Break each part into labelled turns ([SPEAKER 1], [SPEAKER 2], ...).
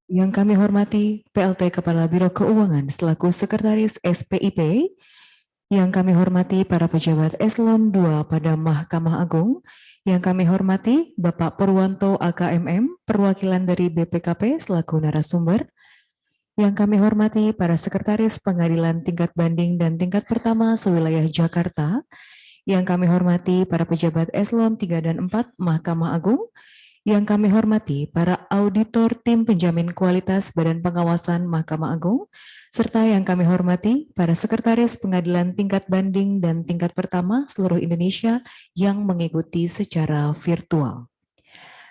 [SPEAKER 1] Yang kami hormati PLT Kepala Biro Keuangan selaku Sekretaris SPIP, yang kami hormati para pejabat eselon 2 pada Mahkamah Agung, yang kami hormati Bapak Purwanto AKMM, perwakilan dari BPKP selaku narasumber, yang kami hormati para sekretaris pengadilan tingkat banding dan tingkat pertama sewilayah Jakarta, yang kami hormati para pejabat eselon 3 dan 4 Mahkamah Agung, yang kami hormati para auditor tim penjamin kualitas Badan Pengawasan Mahkamah Agung, serta yang kami hormati para sekretaris pengadilan tingkat banding dan tingkat pertama seluruh Indonesia yang mengikuti secara virtual.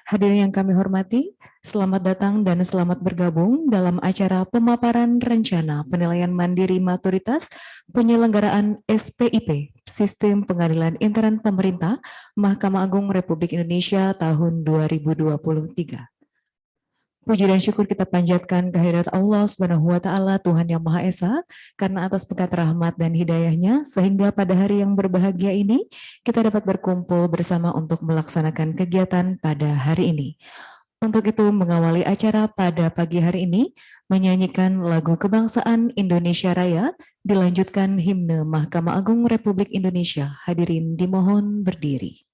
[SPEAKER 1] Hadirin yang kami hormati, selamat datang dan selamat bergabung dalam acara pemaparan rencana penilaian mandiri maturitas penyelenggaraan SPIP, Sistem Pengadilan Intern Pemerintah, Mahkamah Agung Republik Indonesia tahun 2023. Puji dan syukur kita panjatkan kehadirat Allah Subhanahu wa taala, Tuhan yang Maha Esa, karena atas berkat rahmat dan hidayahnya sehingga pada hari yang berbahagia ini kita dapat berkumpul bersama untuk melaksanakan kegiatan pada hari ini. Untuk itu mengawali acara pada pagi hari ini menyanyikan lagu kebangsaan Indonesia Raya, dilanjutkan himne Mahkamah Agung Republik Indonesia. Hadirin dimohon berdiri.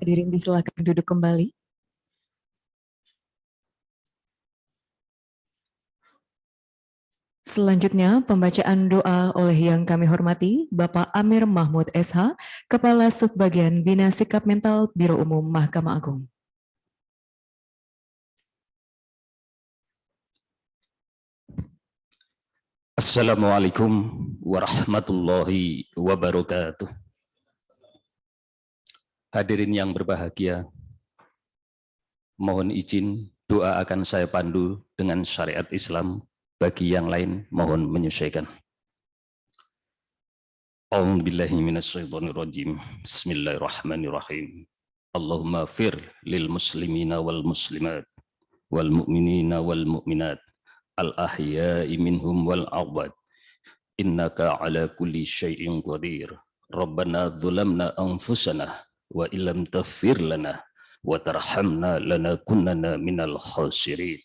[SPEAKER 1] Hadirin disilakan duduk kembali. Selanjutnya, pembacaan doa oleh yang kami hormati Bapak Amir Mahmud SH, Kepala Subbagian Bina Sikap Mental Biro Umum Mahkamah Agung.
[SPEAKER 2] Assalamualaikum warahmatullahi wabarakatuh. Hadirin yang berbahagia, mohon izin doa akan saya pandu dengan syariat Islam. Bagi yang lain mohon menyesuaikan. A'udzubillahi minasyaitonirrajim. Bismillahirrahmanirrahim. Allahumma fir lil muslimina wal muslimat wal mu'minina wal mu'minat al ahya'i minhum wal amwat. Innaka ala kulli syai'in qadir. Rabbana dzulamna anfusana wa illam taghfir lana wa tarhamna lanakunanna minal khasirin.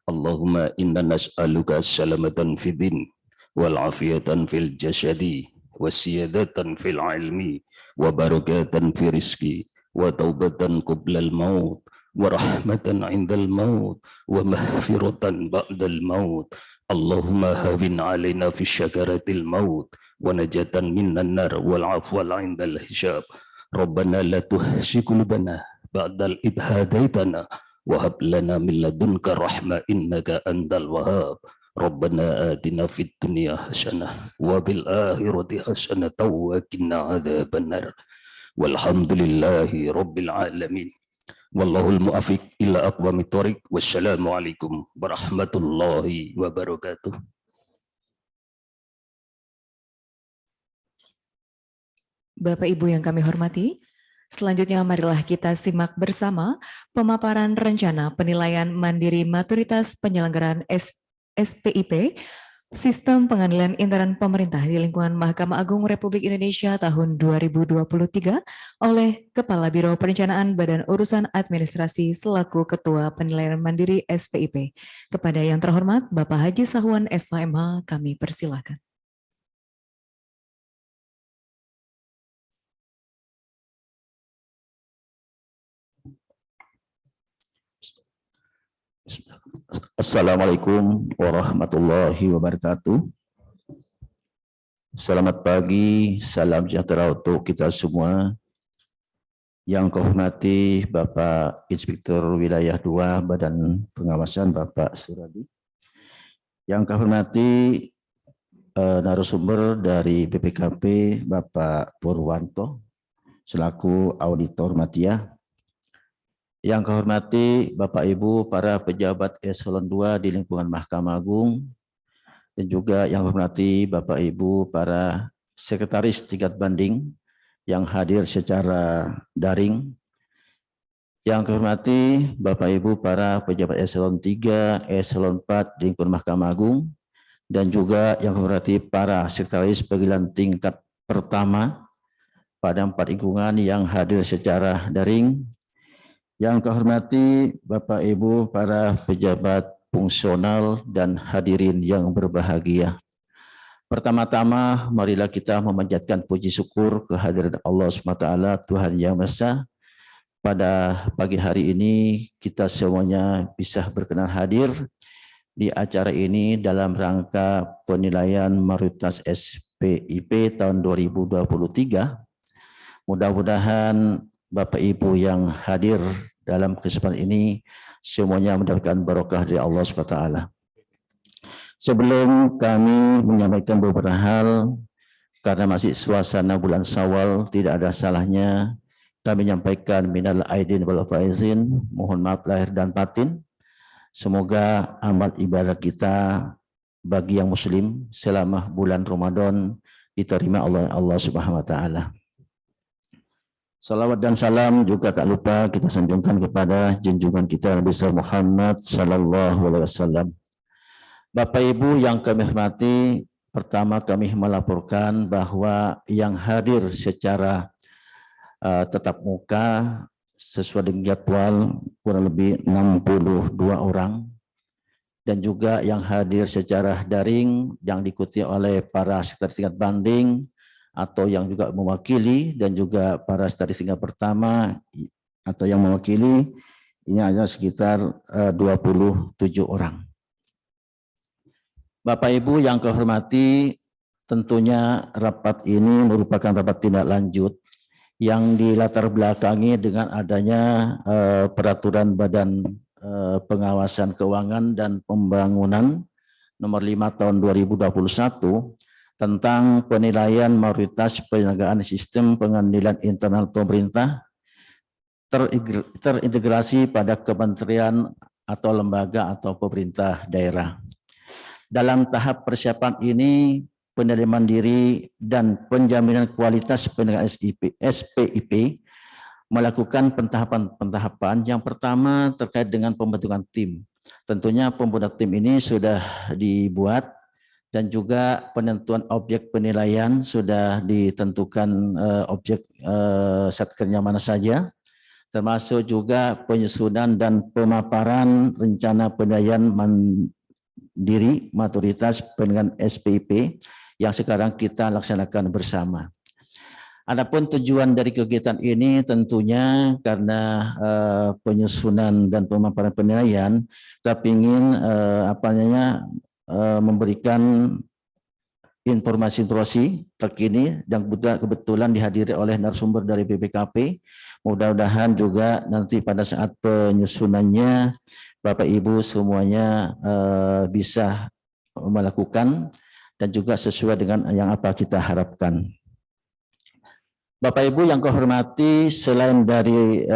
[SPEAKER 2] Allahumma inna nas'aluka salamatan fid din wal afiyatan fil jasadi wa siyadatan fil ilmi wa barakatan fi rizqi wa taubatan qablal maut wa rahmatan indal maut wa mahfiratan ba'dal maut. Allahumma hawin alaina fi syakaratil maut wa najatan minan nar wal afwal indal hisab. Rabbana la tuhsi qulubana ba'dal idh hadaitana wa hab lana min ladunka rahmah innaka antal wahhab. Rabbana atina fid dunya hasanah wa bil akhirati hasanah wa qina adzabannar. Walhamdulillahi rabbil alamin. Wallahul muwaffiq ila aqwamit thoriq. Wassalamualaikum warahmatullahi wabarakatuh.
[SPEAKER 1] Bapak Ibu yang kami hormati, selanjutnya marilah kita simak bersama pemaparan rencana penilaian mandiri maturitas penyelenggaraan SPIP Sistem Pengadilan Intern Pemerintah di lingkungan Mahkamah Agung Republik Indonesia tahun 2023 oleh Kepala Biro Perencanaan Badan Urusan Administrasi selaku Ketua Penilaian Mandiri SPIP. Kepada yang terhormat Bapak Haji Sahwan SHMH kami persilahkan.
[SPEAKER 2] Assalamualaikum warahmatullahi wabarakatuh. Selamat pagi, salam sejahtera untuk kita semua. Yang kau hormati Bapak Inspektur Wilayah 2 Badan Pengawasan Bapak Suradi. Yang kau hormati narasumber dari BPKP Bapak Purwanto selaku Auditor Matia. Yang kau hormati Bapak Ibu para pejabat eselon 2 di lingkungan Mahkamah Agung, dan juga yang hormati Bapak Ibu para sekretaris tingkat banding yang hadir secara daring. Yang kau hormati Bapak Ibu para pejabat eselon 3, eselon 4 di lingkungan Mahkamah Agung, dan juga yang kau hormati para sekretaris pengadilan tingkat pertama pada 4 lingkungan yang hadir secara daring. Yang kau hormati Bapak Ibu para pejabat fungsional dan hadirin yang berbahagia. Pertama-tama marilah kita memanjatkan puji syukur kehadiran Allah SWT Tuhan Yang Maha Esa. Pada pagi hari ini kita semuanya bisa berkenan hadir di acara ini dalam rangka penilaian mayoritas SPIP tahun 2023. Mudah-mudahan Bapak Ibu yang hadir dalam kesempatan ini semuanya mendapatkan barokah dari Allah SWT. Sebelum kami menyampaikan beberapa hal, karena masih suasana bulan Syawal, tidak ada salahnya kami menyampaikan minal aidin wal faizin, mohon maaf lahir dan batin. Semoga amal ibadah kita bagi yang muslim selama bulan Ramadan diterima oleh Allah Subhanahu wa taala. Salawat dan salam juga tak lupa kita sanjungkan kepada junjungan kita Nabi Muhammad sallallahu alaihi wasallam. Bapak Ibu yang kami hormati, pertama kami melaporkan bahwa yang hadir secara tetap muka sesuai dengan jadwal kurang lebih 62 orang, dan juga yang hadir secara daring yang diikuti oleh para sekretaris tingkat banding
[SPEAKER 3] atau yang juga mewakili dan juga para studi tingkat pertama atau yang mewakili ini ada sekitar 27 orang. Bapak Ibu yang kehormati, tentunya rapat ini merupakan rapat tindak lanjut yang dilatar belakangi dengan adanya peraturan Badan Pengawasan Keuangan dan Pembangunan nomor 5 tahun 2021 tentang penilaian mayoritas penyelenggaraan sistem pengadilan internal pemerintah terintegrasi pada kementerian atau lembaga atau pemerintah daerah. Dalam tahap persiapan ini, penerimaan diri dan penjaminan kualitas penyelenggaraan SPIP melakukan pentahapan-pentahapan. Yang pertama terkait dengan pembentukan tim. Tentunya pembentukan tim ini sudah dibuat dan juga penentuan objek penilaian sudah ditentukan objek satkernya mana saja, termasuk juga penyusunan dan pemaparan rencana penilaian mandiri maturitas penilaian SPIP yang sekarang kita laksanakan bersama. Adapun tujuan dari kegiatan ini tentunya karena penyusunan dan pemaparan penilaian, kita ingin memberikan informasi-informasi terkini dan kebetulan dihadiri oleh narasumber dari BPKP. Mudah-mudahan juga nanti pada saat penyusunannya Bapak Ibu semuanya bisa melakukan dan juga sesuai dengan yang apa kita harapkan. Bapak Ibu yang kehormati, selain dari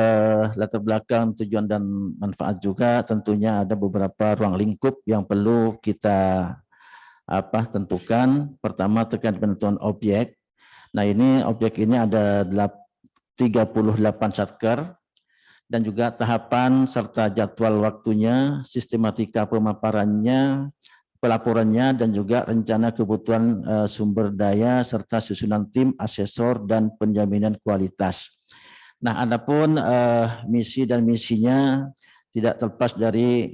[SPEAKER 3] latar belakang tujuan dan manfaat juga tentunya ada beberapa ruang lingkup yang perlu kita tentukan. Pertama terkait penentuan objek. Nah ini objek ini ada 38 satker dan juga tahapan serta jadwal waktunya, sistematika pemaparannya, pelaporannya dan juga rencana kebutuhan sumber daya serta susunan tim, asesor dan penjaminan kualitas. Nah, adapun misi dan misinya tidak terlepas dari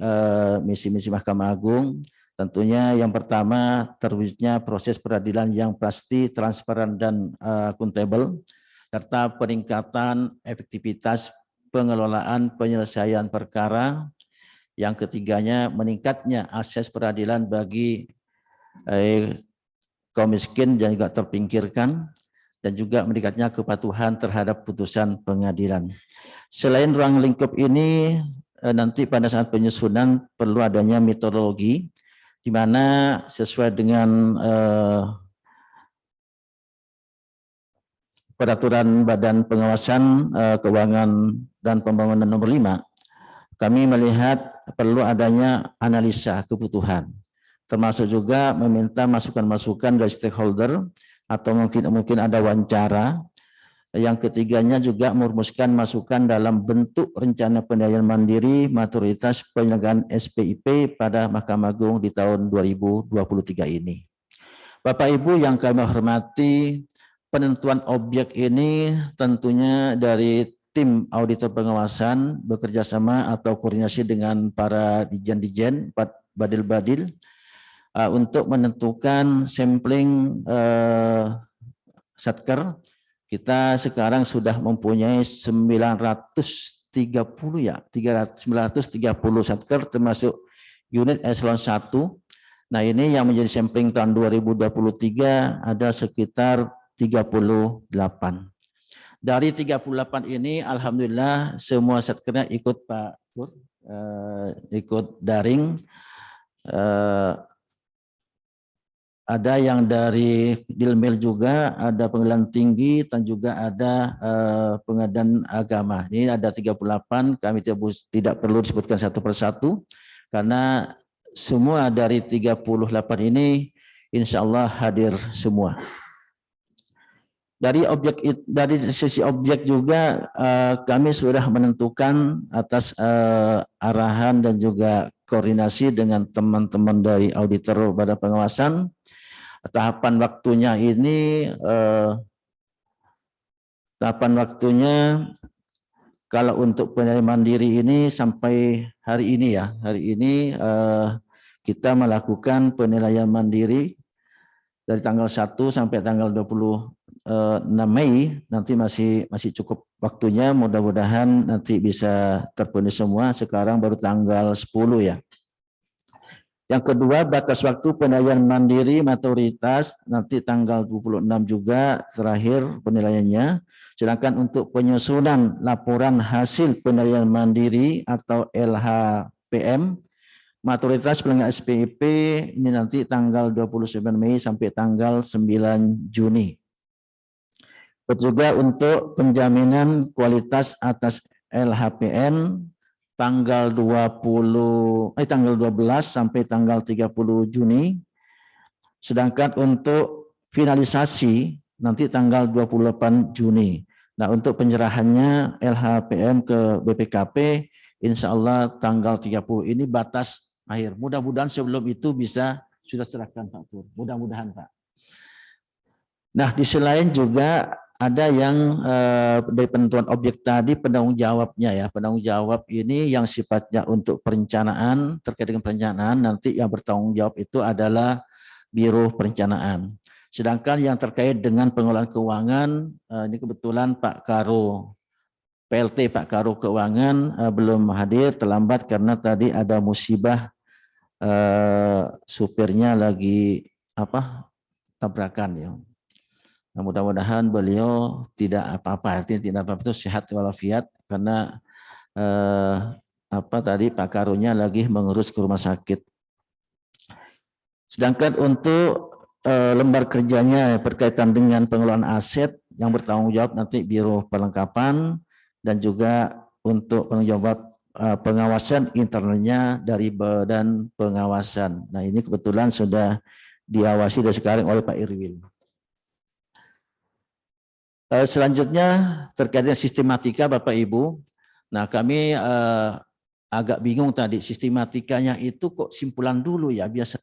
[SPEAKER 3] misi-misi Mahkamah Agung. Tentunya yang pertama terwujudnya proses peradilan yang pasti, transparan dan akuntabel serta peningkatan efektivitas pengelolaan penyelesaian perkara. Yang ketiganya meningkatnya akses peradilan bagi kaum miskin dan juga terpinggirkan dan juga meningkatnya kepatuhan terhadap putusan pengadilan. Selain ruang lingkup ini nanti pada saat penyusunan perlu adanya metodologi di mana sesuai dengan peraturan Badan Pengawasan Keuangan dan Pembangunan nomor 5, kami melihat perlu adanya analisa kebutuhan, termasuk juga meminta masukan-masukan dari stakeholder atau mungkin ada wawancara. Yang ketiganya juga merumuskan masukan dalam bentuk rencana penilaian mandiri maturitas penyelenggaraan SPIP pada Mahkamah Agung di tahun 2023 ini. Bapak Ibu yang kami hormati, penentuan objek ini tentunya dari tim auditor pengawasan bekerja sama atau koordinasi dengan para dijen-dijen, badil-badil untuk menentukan sampling satker. Kita sekarang sudah mempunyai 930 satker termasuk unit eselon 1. Nah ini yang menjadi sampling tahun 2023 ada sekitar 38. Dari 38 ini alhamdulillah semua satkernya ikut Pak Pur, ikut daring. Ada yang dari Dilmil juga, ada pengadilan tinggi dan juga ada pengadilan agama. Ini ada 38, kami tidak perlu disebutkan satu persatu karena semua dari 38 ini insya Allah hadir semua. Dari sisi objek juga kami sudah menentukan atas arahan dan juga koordinasi dengan teman-teman dari auditor Badan Pengawasan. Tahapan waktunya ini kalau untuk penilaian mandiri ini sampai hari ini ya, kita melakukan penilaian mandiri dari tanggal 1 sampai tanggal 20 6 Mei nanti masih cukup waktunya, mudah-mudahan nanti bisa terpenuhi semua. Sekarang baru tanggal 10 ya. Yang kedua, batas waktu penilaian mandiri maturitas nanti tanggal 26 juga terakhir penilaiannya. Sedangkan untuk penyusunan laporan hasil penilaian mandiri atau LHPM maturitas penyelenggara SPIP ini nanti tanggal 29 Mei sampai tanggal 9 Juni. Juga untuk penjaminan kualitas atas LHPN tanggal 12 sampai tanggal 30 Juni. Sedangkan untuk finalisasi nanti tanggal 28 Juni. Nah, untuk penyerahannya LHPM ke BPKP insya Allah tanggal 30 ini batas akhir. Mudah-mudahan sebelum itu bisa sudah serahkan Pak Pur. Mudah-mudahan Pak. Nah, di selain juga ada yang dari penentuan objek tadi penanggung jawabnya ya. Penanggung jawab ini yang sifatnya untuk perencanaan, terkait dengan perencanaan nanti yang bertanggung jawab itu adalah Biro Perencanaan. Sedangkan yang terkait dengan pengelolaan keuangan ini kebetulan Pak Karo PLT Pak Karo Keuangan belum hadir, terlambat karena tadi ada musibah supirnya lagi tabrakan ya. Nah, mudah-mudahan beliau tidak apa-apa, artinya tidak apa-apa itu sehat walafiat karena tadi Pak Karunya lagi mengurus ke rumah sakit. Sedangkan untuk lembar kerjanya berkaitan dengan pengelolaan aset yang bertanggung jawab nanti Biro Perlengkapan dan juga untuk penanggung jawab pengawasan internalnya dari Badan Pengawasan. Nah, ini kebetulan sudah diawasi dari sekarang oleh Pak Irwin. Selanjutnya terkait dengan sistematika Bapak Ibu. Nah, kami agak bingung tadi sistematikanya itu kok simpulan dulu ya, biasa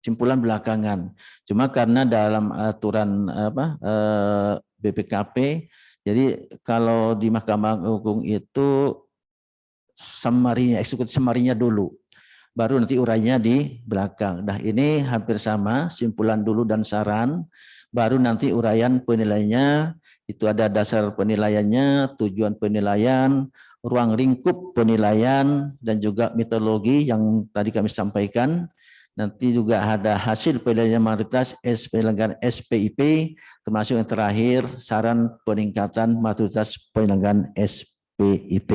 [SPEAKER 3] simpulan belakangan. Cuma karena dalam aturan BPKP, jadi kalau di Mahkamah Agung itu summary-nya, eksekutif summary-nya dulu, baru nanti urainya di belakang. Nah, ini hampir sama, simpulan dulu dan saran, baru nanti uraian penilaiannya, itu ada dasar penilaiannya, tujuan penilaian, ruang lingkup penilaian, dan juga metodologi yang tadi kami sampaikan. Nanti juga ada hasil penilaian maturitas penyelenggaraan SPIP, termasuk yang terakhir saran peningkatan maturitas penyelenggaraan SPIP.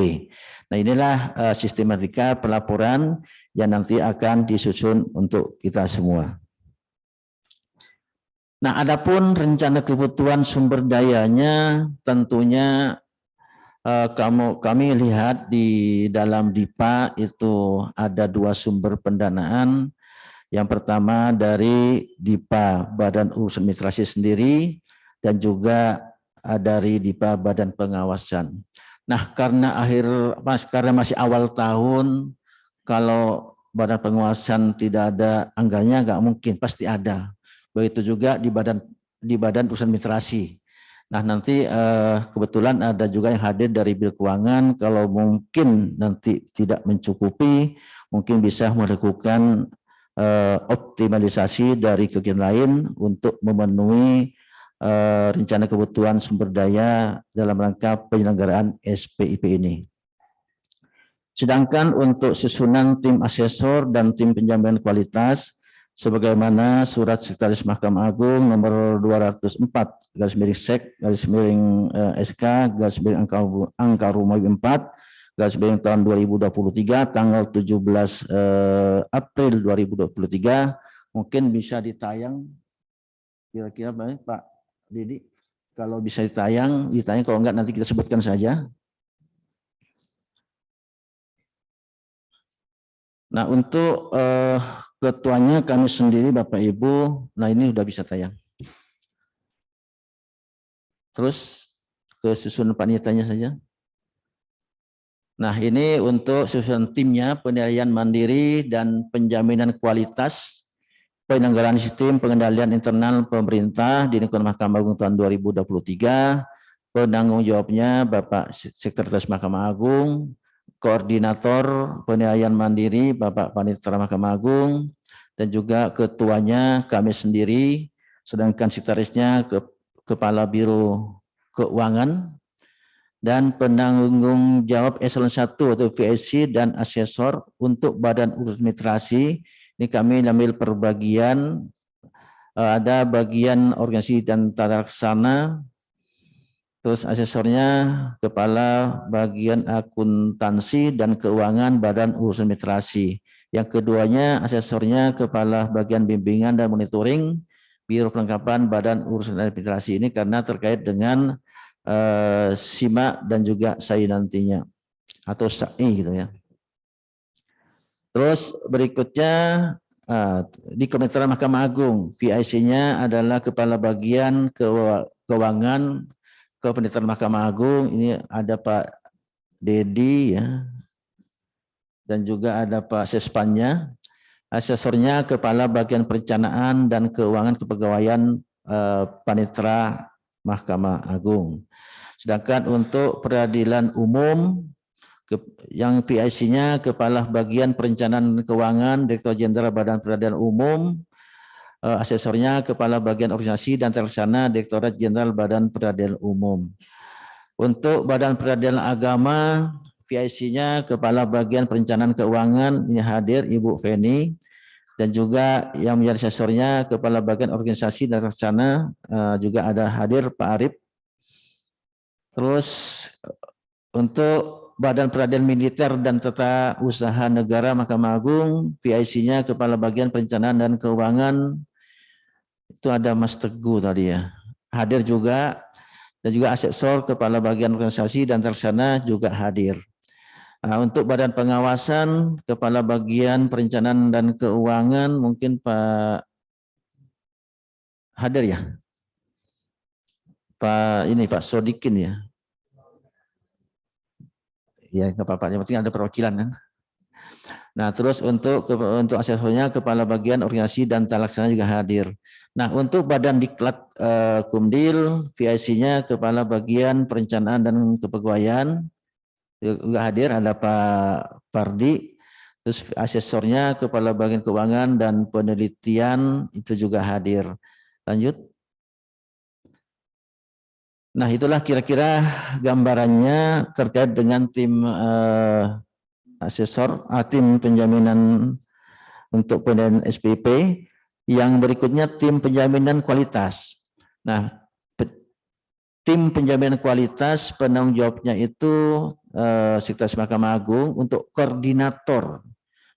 [SPEAKER 3] Nah, inilah sistematika pelaporan yang nanti akan disusun untuk kita semua. Nah, adapun rencana kebutuhan sumber dayanya tentunya kami lihat di dalam DIPA itu ada 2 sumber pendanaan. Yang pertama dari DIPA Badan Urusan Administrasi sendiri dan juga dari DIPA Badan Pengawasan. Nah, karena karena masih awal tahun, kalau Badan Pengawasan tidak ada anggarannya nggak mungkin, pasti ada. Begitu juga di Badan Urusan Administrasi. Nah, nanti kebetulan ada juga yang hadir dari Biro Keuangan, kalau mungkin nanti tidak mencukupi, mungkin bisa melakukan optimalisasi dari kegiatan lain untuk memenuhi rencana kebutuhan sumber daya dalam rangka penyelenggaraan SPIP ini. Sedangkan untuk susunan tim asesor dan tim penjaminan kualitas, sebagaimana surat Sekretaris Mahkamah Agung nomor 204/SK/SK/angka tahun 2023 tanggal 17 April 2023 mungkin bisa ditayang kira-kira Pak Didi, kalau bisa ditayang, kalau enggak nanti kita sebutkan saja. Nah, untuk ketuanya kami sendiri Bapak Ibu, nah ini sudah bisa tayang. Terus ke susunan panitianya saja. Nah, ini untuk susunan timnya, penilaian mandiri dan penjaminan kualitas penyelenggaraan sistem pengendalian internal pemerintah di lingkungan Mahkamah Agung tahun 2023. Penanggung jawabnya Bapak Sekretaris Mahkamah Agung, koordinator penilaian mandiri Bapak Panitera Mahkamah Agung, dan juga ketuanya kami sendiri, sedangkan sekretarisnya Kepala Biro Keuangan, dan penanggung jawab eselon 1 atau VSC dan asesor untuk badan urus administrasi. Ini kami ambil perbagian, ada bagian organisasi dan tata laksana, terus asesornya kepala bagian akuntansi dan keuangan badan urus administrasi. Yang keduanya asesornya kepala bagian bimbingan dan monitoring Biro Perlengkapan Badan Urusan Administrasi. Ini karena terkait dengan SIMA dan juga SAI nantinya, atau SAI gitu ya. Terus berikutnya di Komisaris Mahkamah Agung, PIC-nya adalah Kepala Bagian Keuangan Komisaris Mahkamah Agung. Ini ada Pak Dedi ya, dan juga ada Pak Sespannya. Asesornya Kepala Bagian Perencanaan dan Keuangan Kepegawaian Panitera Mahkamah Agung. Sedangkan untuk peradilan umum yang PIC-nya Kepala Bagian Perencanaan Keuangan Direktur Jenderal Badan Peradilan Umum, asesornya Kepala Bagian Organisasi dan Terlaksana Direktorat Jenderal Badan Peradilan Umum. Untuk Badan Peradilan Agama, PIC-nya Kepala Bagian Perencanaan Keuangan, ini hadir Ibu Feni, dan juga yang menjadi asesornya Kepala Bagian Organisasi dan Terlaksana juga ada hadir Pak Arif. Terus untuk Badan Peradilan Militer dan Tata Usaha Negara Mahkamah Agung, PIC-nya Kepala Bagian Perencanaan dan Keuangan, itu ada Mas Teguh tadi ya, hadir juga, dan juga asesor Kepala Bagian Organisasi dan Terlaksana juga hadir. Nah, untuk Badan Pengawasan, Kepala Bagian Perencanaan dan Keuangan, mungkin Pak hadir ya? Pak Sodikin ya. Ya nggak apa-apa, yang penting ada perwakilan kan. Nah terus untuk asesornya Kepala Bagian Organisasi dan Tata Laksana juga hadir. Nah untuk Badan Diklat Kumdil, PIC-nya Kepala Bagian Perencanaan dan Kepegawaian juga hadir, ada Pak Pardi. Terus asesornya Kepala Bagian Keuangan dan Penelitian itu juga hadir. Lanjut. Nah itulah kira-kira gambarannya terkait dengan tim asesor, tim penjaminan untuk pendanaan SPP. Yang berikutnya tim penjaminan kualitas. Nah tim penjaminan kualitas penanggung jawabnya itu Sekretaris Mahkamah Agung untuk koordinator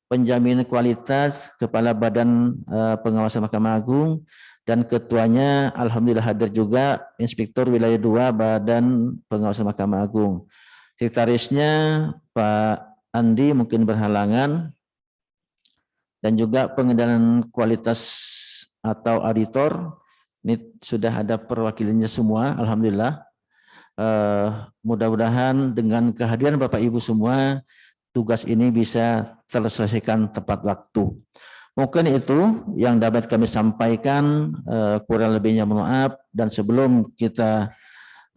[SPEAKER 3] penjaminan kualitas Kepala Badan Pengawasan Mahkamah Agung. Dan ketuanya alhamdulillah hadir juga Inspektur Wilayah 2 Badan Pengawasan Mahkamah Agung. Sekretarisnya Pak Andi mungkin berhalangan, dan juga pengendalian kualitas atau auditor ini sudah ada perwakilannya semua alhamdulillah. Mudah-mudahan dengan kehadiran Bapak Ibu semua tugas ini bisa terselesaikan tepat waktu. Mungkin itu yang dapat kami sampaikan, kurang lebihnya mohon maaf. Dan sebelum kita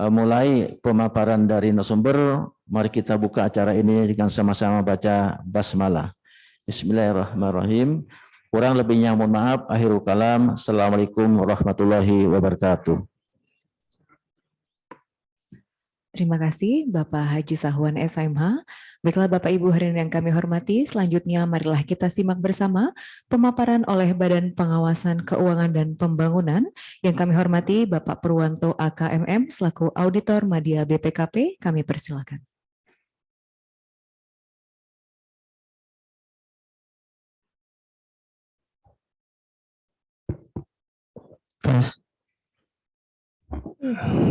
[SPEAKER 3] mulai pemaparan dari narasumber, mari kita buka acara ini dengan sama-sama baca basmalah. Bismillahirrahmanirrahim. Kurang lebihnya mohon maaf. Akhirul kalam. Assalamualaikum warahmatullahi wabarakatuh.
[SPEAKER 1] Terima kasih Bapak Haji Sahwan SMH. Baiklah Bapak Ibu hadirin yang kami hormati, selanjutnya marilah kita simak bersama pemaparan oleh Badan Pengawasan Keuangan dan Pembangunan. Yang kami hormati Bapak Purwanto AKMM selaku Auditor Madya BPKP, kami persilakan.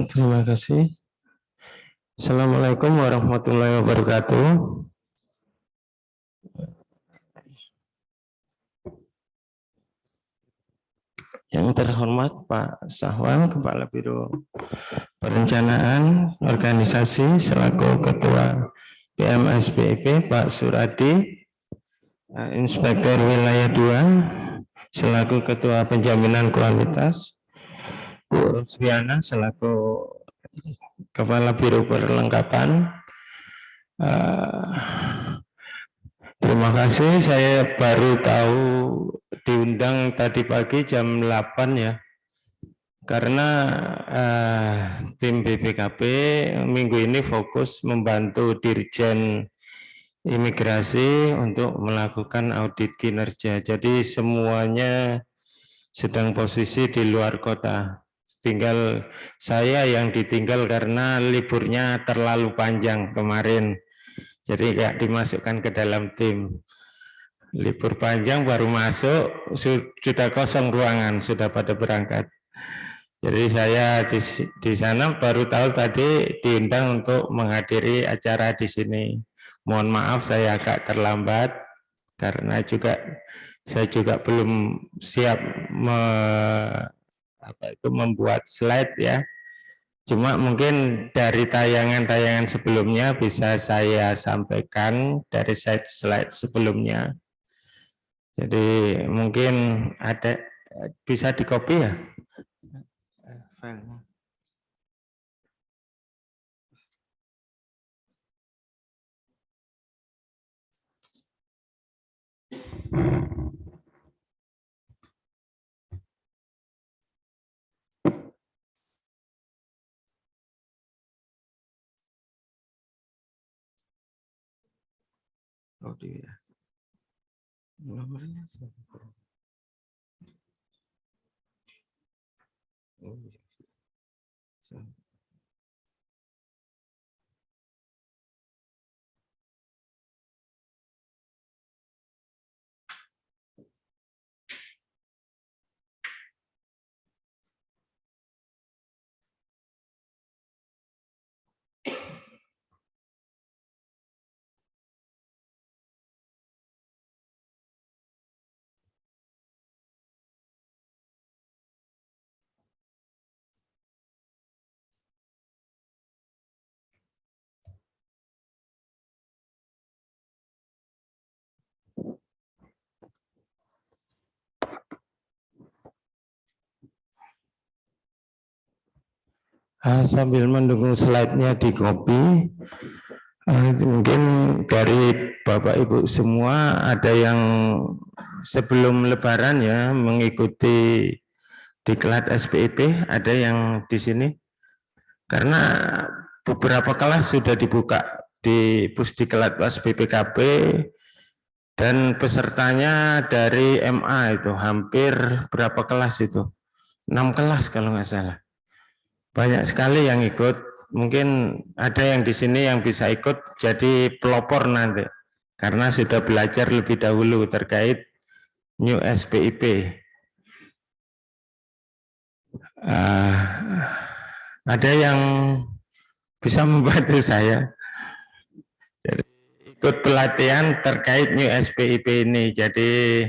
[SPEAKER 4] Terima kasih. Assalamualaikum warahmatullahi wabarakatuh. Yang terhormat Pak Sahwan, Kepala Biro Perencanaan Organisasi selaku Ketua PMSPIP, Pak Suradi, Inspektur Wilayah 2 selaku Ketua Penjaminan Kualitas, Bu Rusviana selaku Kepala Biro Perlengkapan. Terima kasih, saya baru tahu diundang tadi pagi jam 8 ya. karena tim BPKP minggu ini fokus membantu Dirjen Imigrasi untuk melakukan audit kinerja. Jadi semuanya sedang posisi di luar kota. Tinggal saya yang ditinggal karena liburnya terlalu panjang kemarin. Jadi nggak dimasukkan ke dalam tim. Libur panjang baru masuk, sudah kosong ruangan, sudah pada berangkat. Jadi saya di sana baru tahu tadi diundang untuk menghadiri acara di sini. Mohon maaf saya agak terlambat karena saya juga belum siap membuat slide ya. Cuma mungkin dari tayangan-tayangan sebelumnya bisa saya sampaikan dari slide sebelumnya. Jadi mungkin ada bisa di copy ya filenya. Oh dia. Nomornya siapa? Oh, iya. Sambil mendukung slide-nya di copy, mungkin dari Bapak Ibu semua ada yang sebelum Lebaran ya mengikuti diklat SPIP, ada yang di sini karena beberapa kelas sudah dibuka di Pusdiklat BPKP dan pesertanya dari MA itu hampir berapa kelas itu? 6 kelas kalau nggak salah. Banyak sekali yang ikut, mungkin ada yang di sini yang bisa ikut jadi pelopor nanti, karena sudah belajar lebih dahulu terkait New SPIP. Ada yang bisa membantu saya, jadi ikut pelatihan terkait New SPIP ini, jadi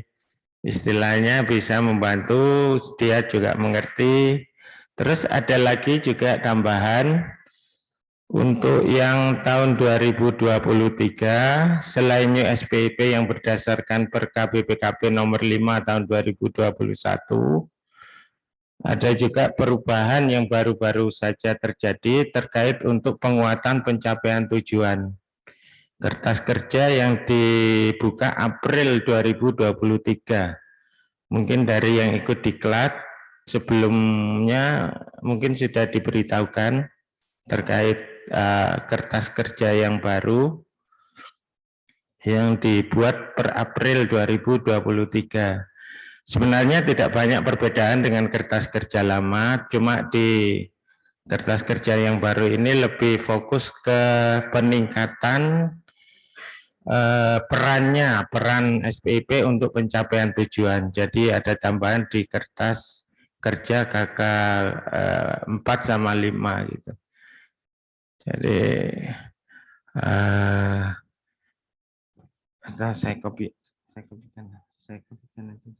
[SPEAKER 4] istilahnya bisa membantu, dia juga mengerti. Terus ada lagi juga tambahan untuk yang tahun 2023 selain New SPIP yang berdasarkan Perka BPKP nomor 5 tahun 2021, ada juga perubahan yang baru-baru saja terjadi terkait untuk penguatan pencapaian tujuan. Kertas kerja yang dibuka April 2023. Mungkin dari yang ikut diklat sebelumnya mungkin sudah diberitahukan terkait kertas kerja yang baru yang dibuat per April 2023. Sebenarnya tidak banyak perbedaan dengan kertas kerja lama, cuma di kertas kerja yang baru ini lebih fokus ke peningkatan peran SPIP untuk pencapaian tujuan. Jadi ada tambahan di kertas kerja KK 4 sama 5 gitu. Jadi saya kopikan aja.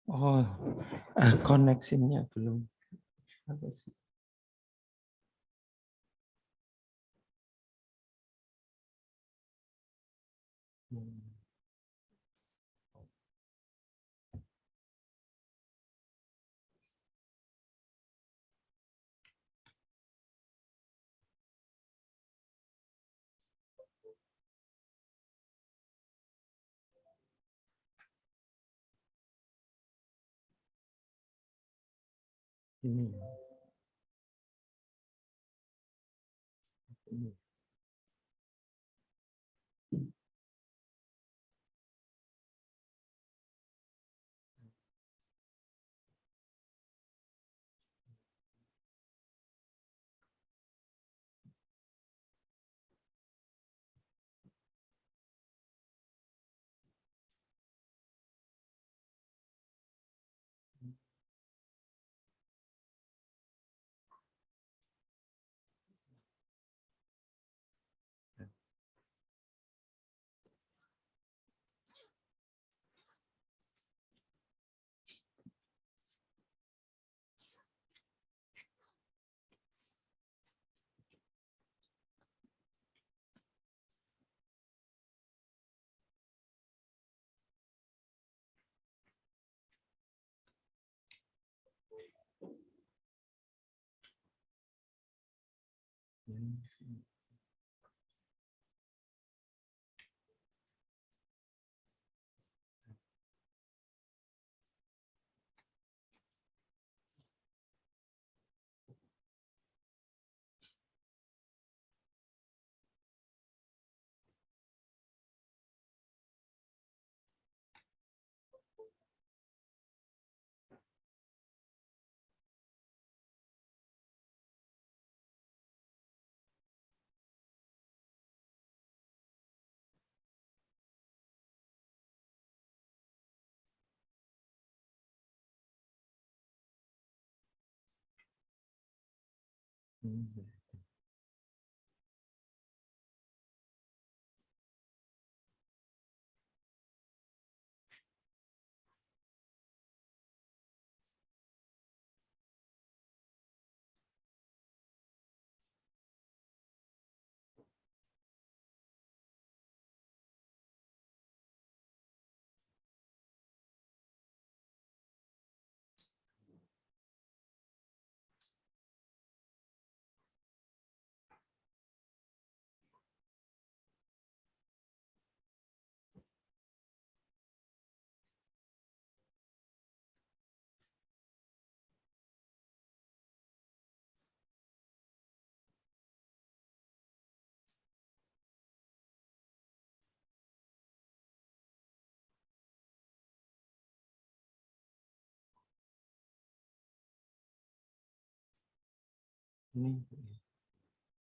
[SPEAKER 4] Oh, koneksinya belum. Apa sih? Ini. Ini.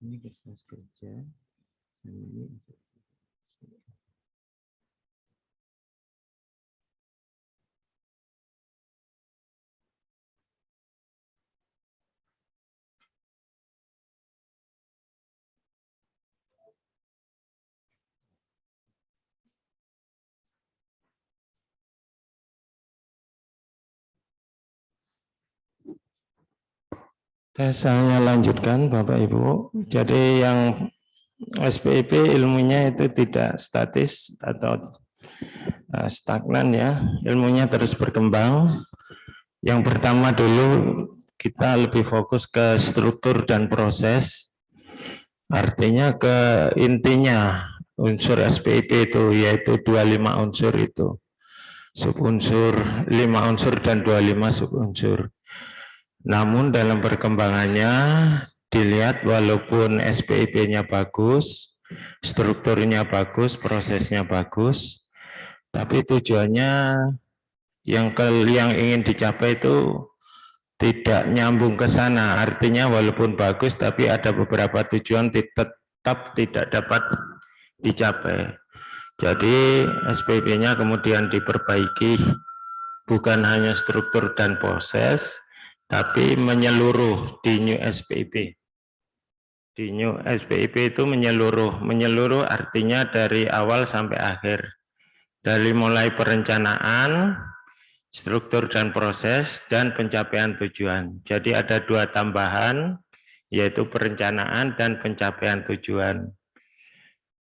[SPEAKER 4] Ini kertas kerja, sama ini untuk saya lanjutkan Bapak Ibu. Jadi yang SPIP ilmunya itu tidak statis atau stagnan ya, ilmunya terus berkembang. Yang pertama dulu kita lebih fokus ke struktur dan proses, artinya ke intinya unsur SPIP itu, yaitu 25 unsur itu, subunsur 5 unsur dan 25 subunsur. Namun dalam perkembangannya dilihat walaupun SPIP-nya bagus, strukturnya bagus, prosesnya bagus, tapi tujuannya yang ingin dicapai itu tidak nyambung ke sana. Artinya walaupun bagus tapi ada beberapa tujuan tetap tidak dapat dicapai. Jadi SPIP-nya kemudian diperbaiki, bukan hanya struktur dan proses, tapi menyeluruh di New SPIP. Di New SPIP itu menyeluruh artinya dari awal sampai akhir. Dari mulai perencanaan struktur dan proses, dan pencapaian tujuan. Jadi ada 2 tambahan, yaitu perencanaan dan pencapaian tujuan.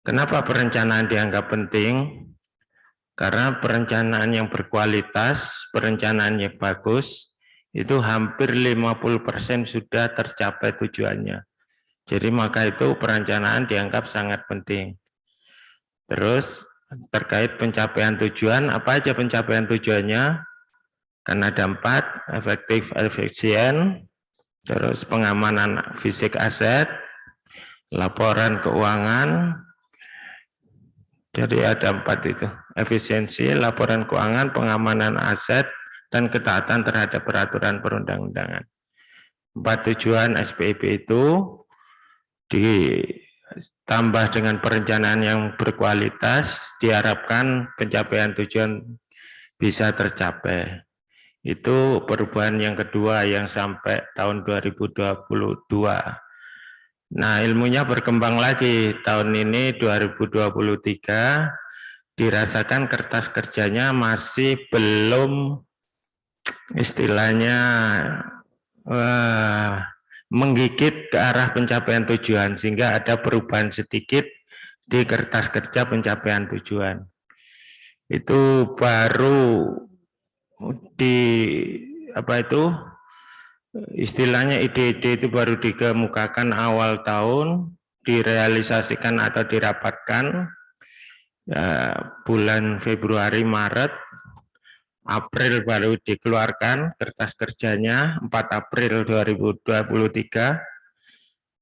[SPEAKER 4] Kenapa perencanaan dianggap penting? Karena perencanaan yang berkualitas, perencanaan yang bagus, itu hampir 50% sudah tercapai tujuannya. Jadi maka itu perencanaan dianggap sangat penting. Terus terkait pencapaian tujuan, apa aja pencapaian tujuannya? Kan ada 4, efektif, efisien, terus pengamanan fisik aset, laporan keuangan. Jadi ada 4 itu, efisiensi, laporan keuangan, pengamanan aset, dan ketaatan terhadap peraturan perundang-undangan. 4 tujuan SPIP itu ditambah dengan perencanaan yang berkualitas, diharapkan pencapaian tujuan bisa tercapai. Itu perubahan yang kedua yang sampai tahun 2022. Nah, ilmunya berkembang lagi tahun ini 2023, dirasakan kertas kerjanya masih belum istilahnya menggigit ke arah pencapaian tujuan, sehingga ada perubahan sedikit di kertas kerja pencapaian tujuan. Itu baru di istilahnya ide-ide itu baru dikemukakan awal tahun, direalisasikan atau dirapatkan bulan Februari, Maret, April baru dikeluarkan kertas kerjanya 4 April 2023.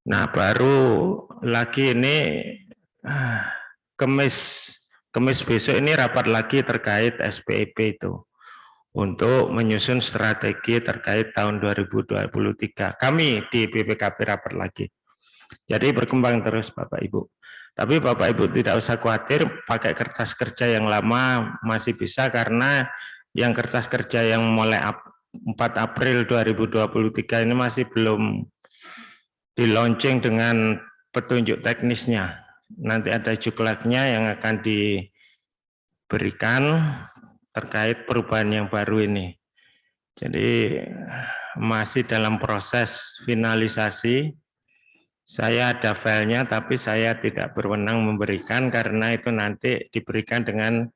[SPEAKER 4] Nah, baru lagi ini Kamis besok ini rapat lagi terkait SPIP itu, untuk menyusun strategi terkait tahun 2023. Kami di BPKP rapat lagi. Jadi berkembang terus Bapak Ibu. Tapi Bapak Ibu tidak usah khawatir, pakai kertas kerja yang lama masih bisa, karena yang kertas kerja yang mulai 4 April 2023 ini masih belum di-launching dengan petunjuk teknisnya. Nanti ada juklaknya yang akan diberikan terkait perubahan yang baru ini. Jadi masih dalam proses finalisasi. Saya ada filenya, tapi saya tidak berwenang memberikan, karena itu nanti diberikan dengan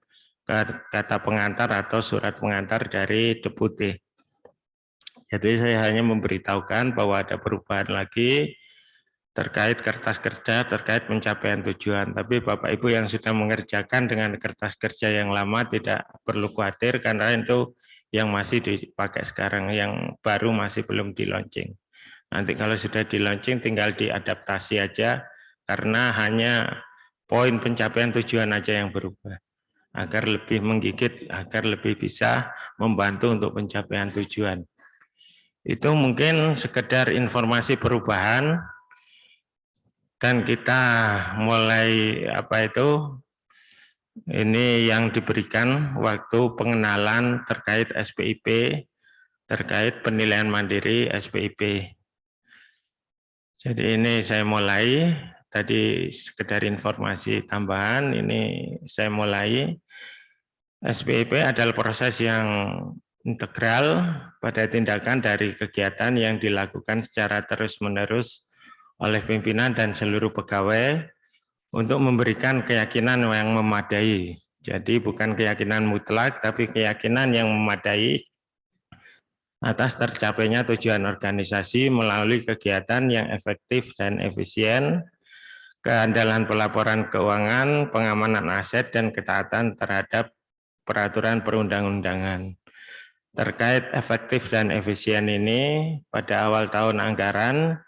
[SPEAKER 4] kata pengantar atau surat pengantar dari deputi. Jadi saya hanya memberitahukan bahwa ada perubahan lagi terkait kertas kerja, terkait pencapaian tujuan. Tapi Bapak Ibu yang sudah mengerjakan dengan kertas kerja yang lama tidak perlu khawatir, karena itu yang masih dipakai sekarang, yang baru masih belum di-launching. Nanti kalau sudah di-launching tinggal diadaptasi aja, karena hanya poin pencapaian tujuan aja yang berubah, agar lebih menggigit, agar lebih bisa membantu untuk pencapaian tujuan. Itu mungkin sekedar informasi perubahan. Dan kita mulai ini yang diberikan waktu pengenalan terkait SPIP, terkait penilaian mandiri SPIP. Jadi ini saya mulai, tadi sekedar informasi tambahan, ini saya mulai. SPIP adalah proses yang integral pada tindakan dari kegiatan yang dilakukan secara terus-menerus oleh pimpinan dan seluruh pegawai untuk memberikan keyakinan yang memadai. Jadi bukan keyakinan mutlak, tapi keyakinan yang memadai atas tercapainya tujuan organisasi melalui kegiatan yang efektif dan efisien, keandalan pelaporan keuangan, pengamanan aset, dan ketaatan terhadap peraturan perundang-undangan. Terkait efektif dan efisien ini, pada awal tahun anggaran,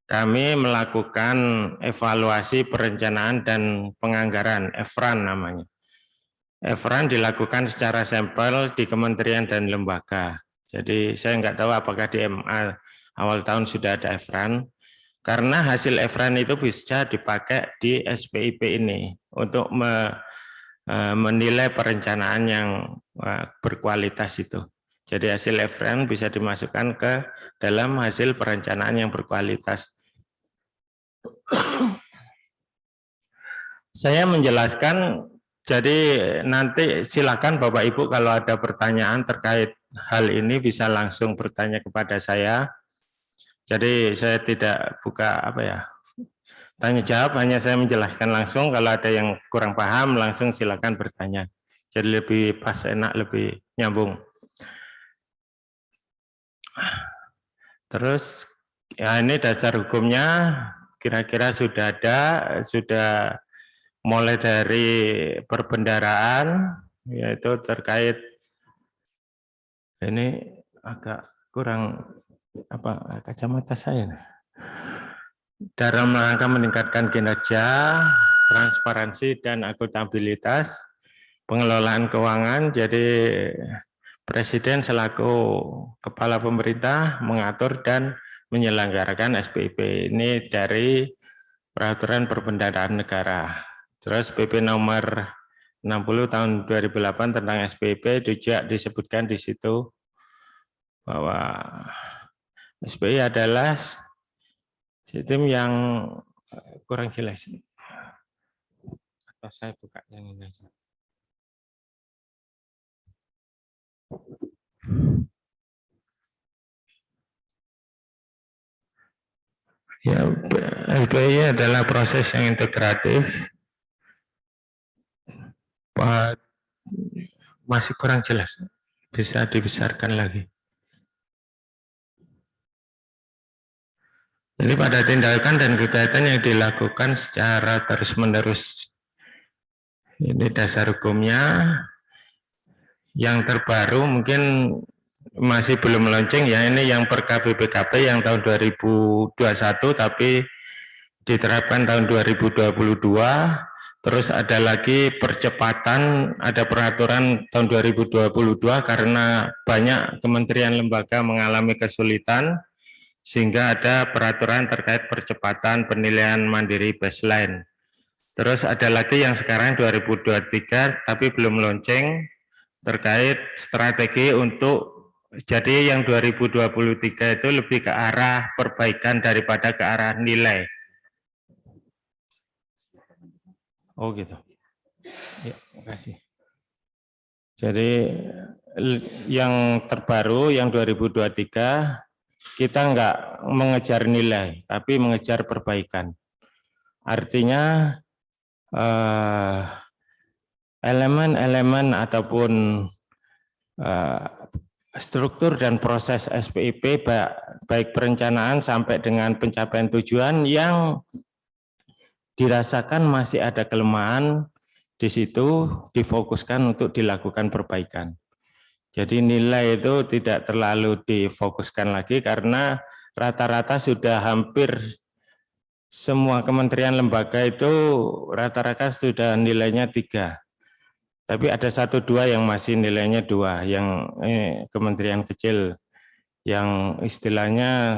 [SPEAKER 4] kami melakukan evaluasi perencanaan dan penganggaran, EFRAN namanya. EFRAN dilakukan secara sampel di kementerian dan lembaga. Jadi saya nggak tahu apakah di MA awal tahun sudah ada EFRAN, karena hasil EFRAN itu bisa dipakai di SPIP ini untuk menilai perencanaan yang berkualitas itu. Jadi hasil EFRAN bisa dimasukkan ke dalam hasil perencanaan yang berkualitas. Saya menjelaskan Jadi nanti silakan Bapak Ibu kalau ada pertanyaan terkait hal ini bisa langsung bertanya kepada saya. Jadi saya tidak buka tanya jawab, hanya saya menjelaskan langsung. Kalau ada yang kurang paham langsung silakan bertanya. Jadi lebih pas, enak, lebih nyambung. Terus ya ini dasar hukumnya kira-kira sudah ada, sudah mulai dari perbendaraan, yaitu terkait ini agak kurang kacamata saya. Dalam rangka meningkatkan kinerja, transparansi dan akuntabilitas pengelolaan keuangan. Jadi Presiden selaku kepala pemerintah mengatur dan menyelenggarakan SPIP ini dari peraturan perbendaharaan negara. Terus PP nomor 60 tahun 2008 tentang SPIP juga disebutkan di situ bahwa SPI adalah sistem yang kurang jelas. Atau saya buka yang ini aja. Ya, SPI adalah proses yang integratif. Masih kurang jelas, bisa dibesarkan lagi. Jadi pada tindakan dan kegiatan yang dilakukan secara terus-menerus. Ini dasar hukumnya. Yang terbaru mungkin masih belum launching ya, ini yang Perka BPKP yang tahun 2021 tapi diterapkan tahun 2022. Terus ada lagi percepatan, ada peraturan tahun 2022 karena banyak kementerian lembaga mengalami kesulitan sehingga ada peraturan terkait percepatan penilaian mandiri baseline. Terus ada lagi yang sekarang 2023 tapi belum launching terkait strategi untuk, jadi yang 2023 itu lebih ke arah perbaikan daripada ke arah nilai. Oh gitu. Ya, makasih. Jadi yang terbaru yang 2023 kita nggak mengejar nilai, tapi mengejar perbaikan. Artinya elemen-elemen ataupun struktur dan proses SPIP baik perencanaan sampai dengan pencapaian tujuan yang dirasakan masih ada kelemahan di situ, difokuskan untuk dilakukan perbaikan. Jadi nilai itu tidak terlalu difokuskan lagi karena rata-rata sudah hampir semua kementerian lembaga itu rata-rata sudah nilainya 3. Tapi ada 1-2 yang masih nilainya 2, yang kementerian kecil yang istilahnya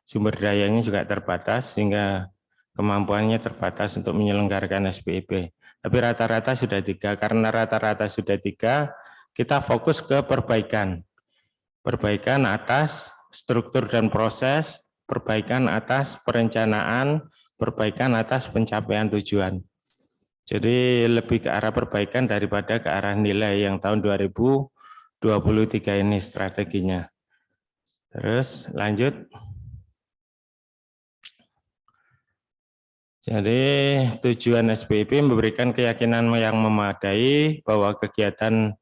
[SPEAKER 4] sumber dayanya juga terbatas sehingga kemampuannya terbatas untuk menyelenggarakan SPIP. Tapi rata-rata sudah 3, karena rata-rata sudah 3, kita fokus ke perbaikan. Perbaikan atas struktur dan proses, perbaikan atas perencanaan, perbaikan atas pencapaian tujuan. Jadi lebih ke arah perbaikan daripada ke arah nilai yang tahun 2023 ini strateginya. Terus lanjut. Jadi tujuan SPIP memberikan keyakinan yang memadai bahwa kegiatan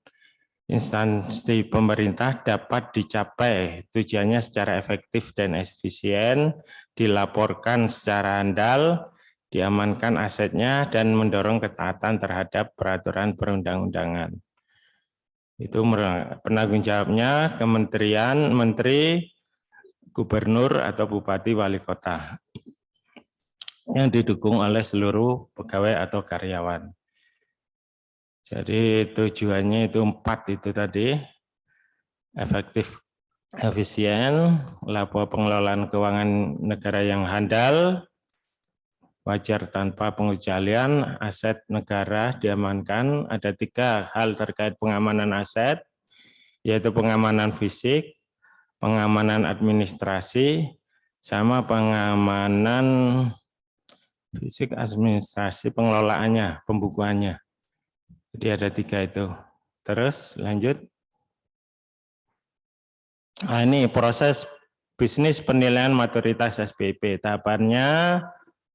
[SPEAKER 4] instansi pemerintah dapat dicapai tujuannya secara efektif dan efisien, dilaporkan secara handal, diamankan asetnya, dan mendorong ketaatan terhadap peraturan perundang-undangan. Itu penanggung jawabnya kementerian, menteri, gubernur, atau bupati, wali kota, yang didukung oleh seluruh pegawai atau karyawan. Jadi tujuannya itu 4 itu tadi, efektif, efisien, laba pengelolaan keuangan negara yang handal, wajar tanpa pengecualian, aset negara diamankan. Ada 3 hal terkait pengamanan aset, yaitu pengamanan fisik, pengamanan administrasi, sama pengamanan fisik administrasi pengelolaannya, pembukuannya. Jadi ada 3 itu. Terus lanjut. Nah, ini proses bisnis penilaian maturitas SPIP. Tahapannya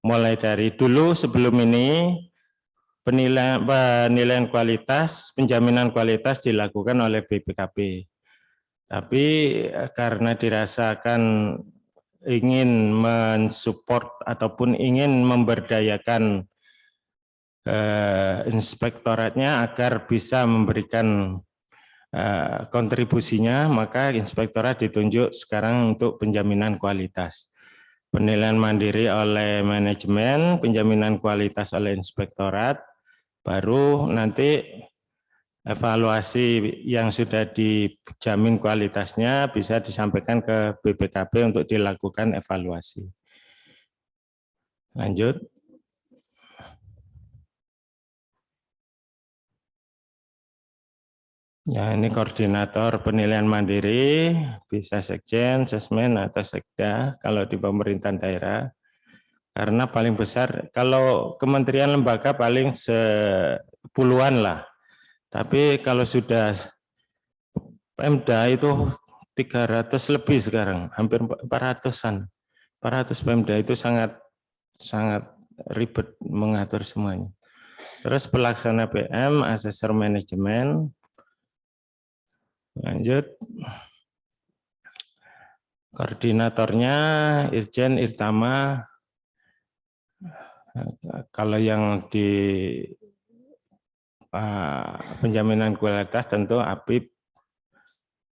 [SPEAKER 4] mulai dari dulu sebelum ini penilaian kualitas, penjaminan kualitas dilakukan oleh BPKP. Tapi karena dirasakan ingin mensupport ataupun ingin memberdayakan inspektoratnya agar bisa memberikan kontribusinya, maka inspektorat ditunjuk sekarang untuk penjaminan kualitas. Penilaian mandiri oleh manajemen, penjaminan kualitas oleh inspektorat, baru nanti evaluasi yang sudah dijamin kualitasnya bisa disampaikan ke BPKP untuk dilakukan evaluasi. Lanjut. Ya, ini koordinator penilaian mandiri, bisa sekjen, sesmen, atau sekda kalau di pemerintahan daerah. Karena paling besar, kalau kementerian lembaga paling 10-an lah. Tapi kalau sudah Pemda itu 300 lebih sekarang, hampir 400-an. 400 Pemda itu sangat ribet mengatur semuanya. Terus pelaksana PM, asesor manajemen. Lanjut. Koordinatornya Irjen Irtama. Kalau yang di penjaminan kualitas tentu APIP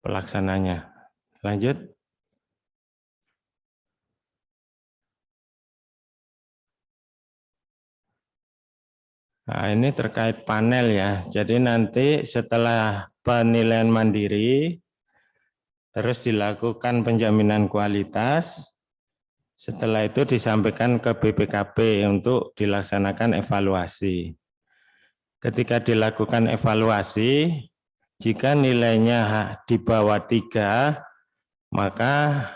[SPEAKER 4] pelaksananya. Lanjut. Nah, ini terkait panel ya. Jadi nanti setelah penilaian mandiri, terus dilakukan penjaminan kualitas, setelah itu disampaikan ke BPKP untuk dilaksanakan evaluasi. Ketika dilakukan evaluasi, jika nilainya di bawah 3, maka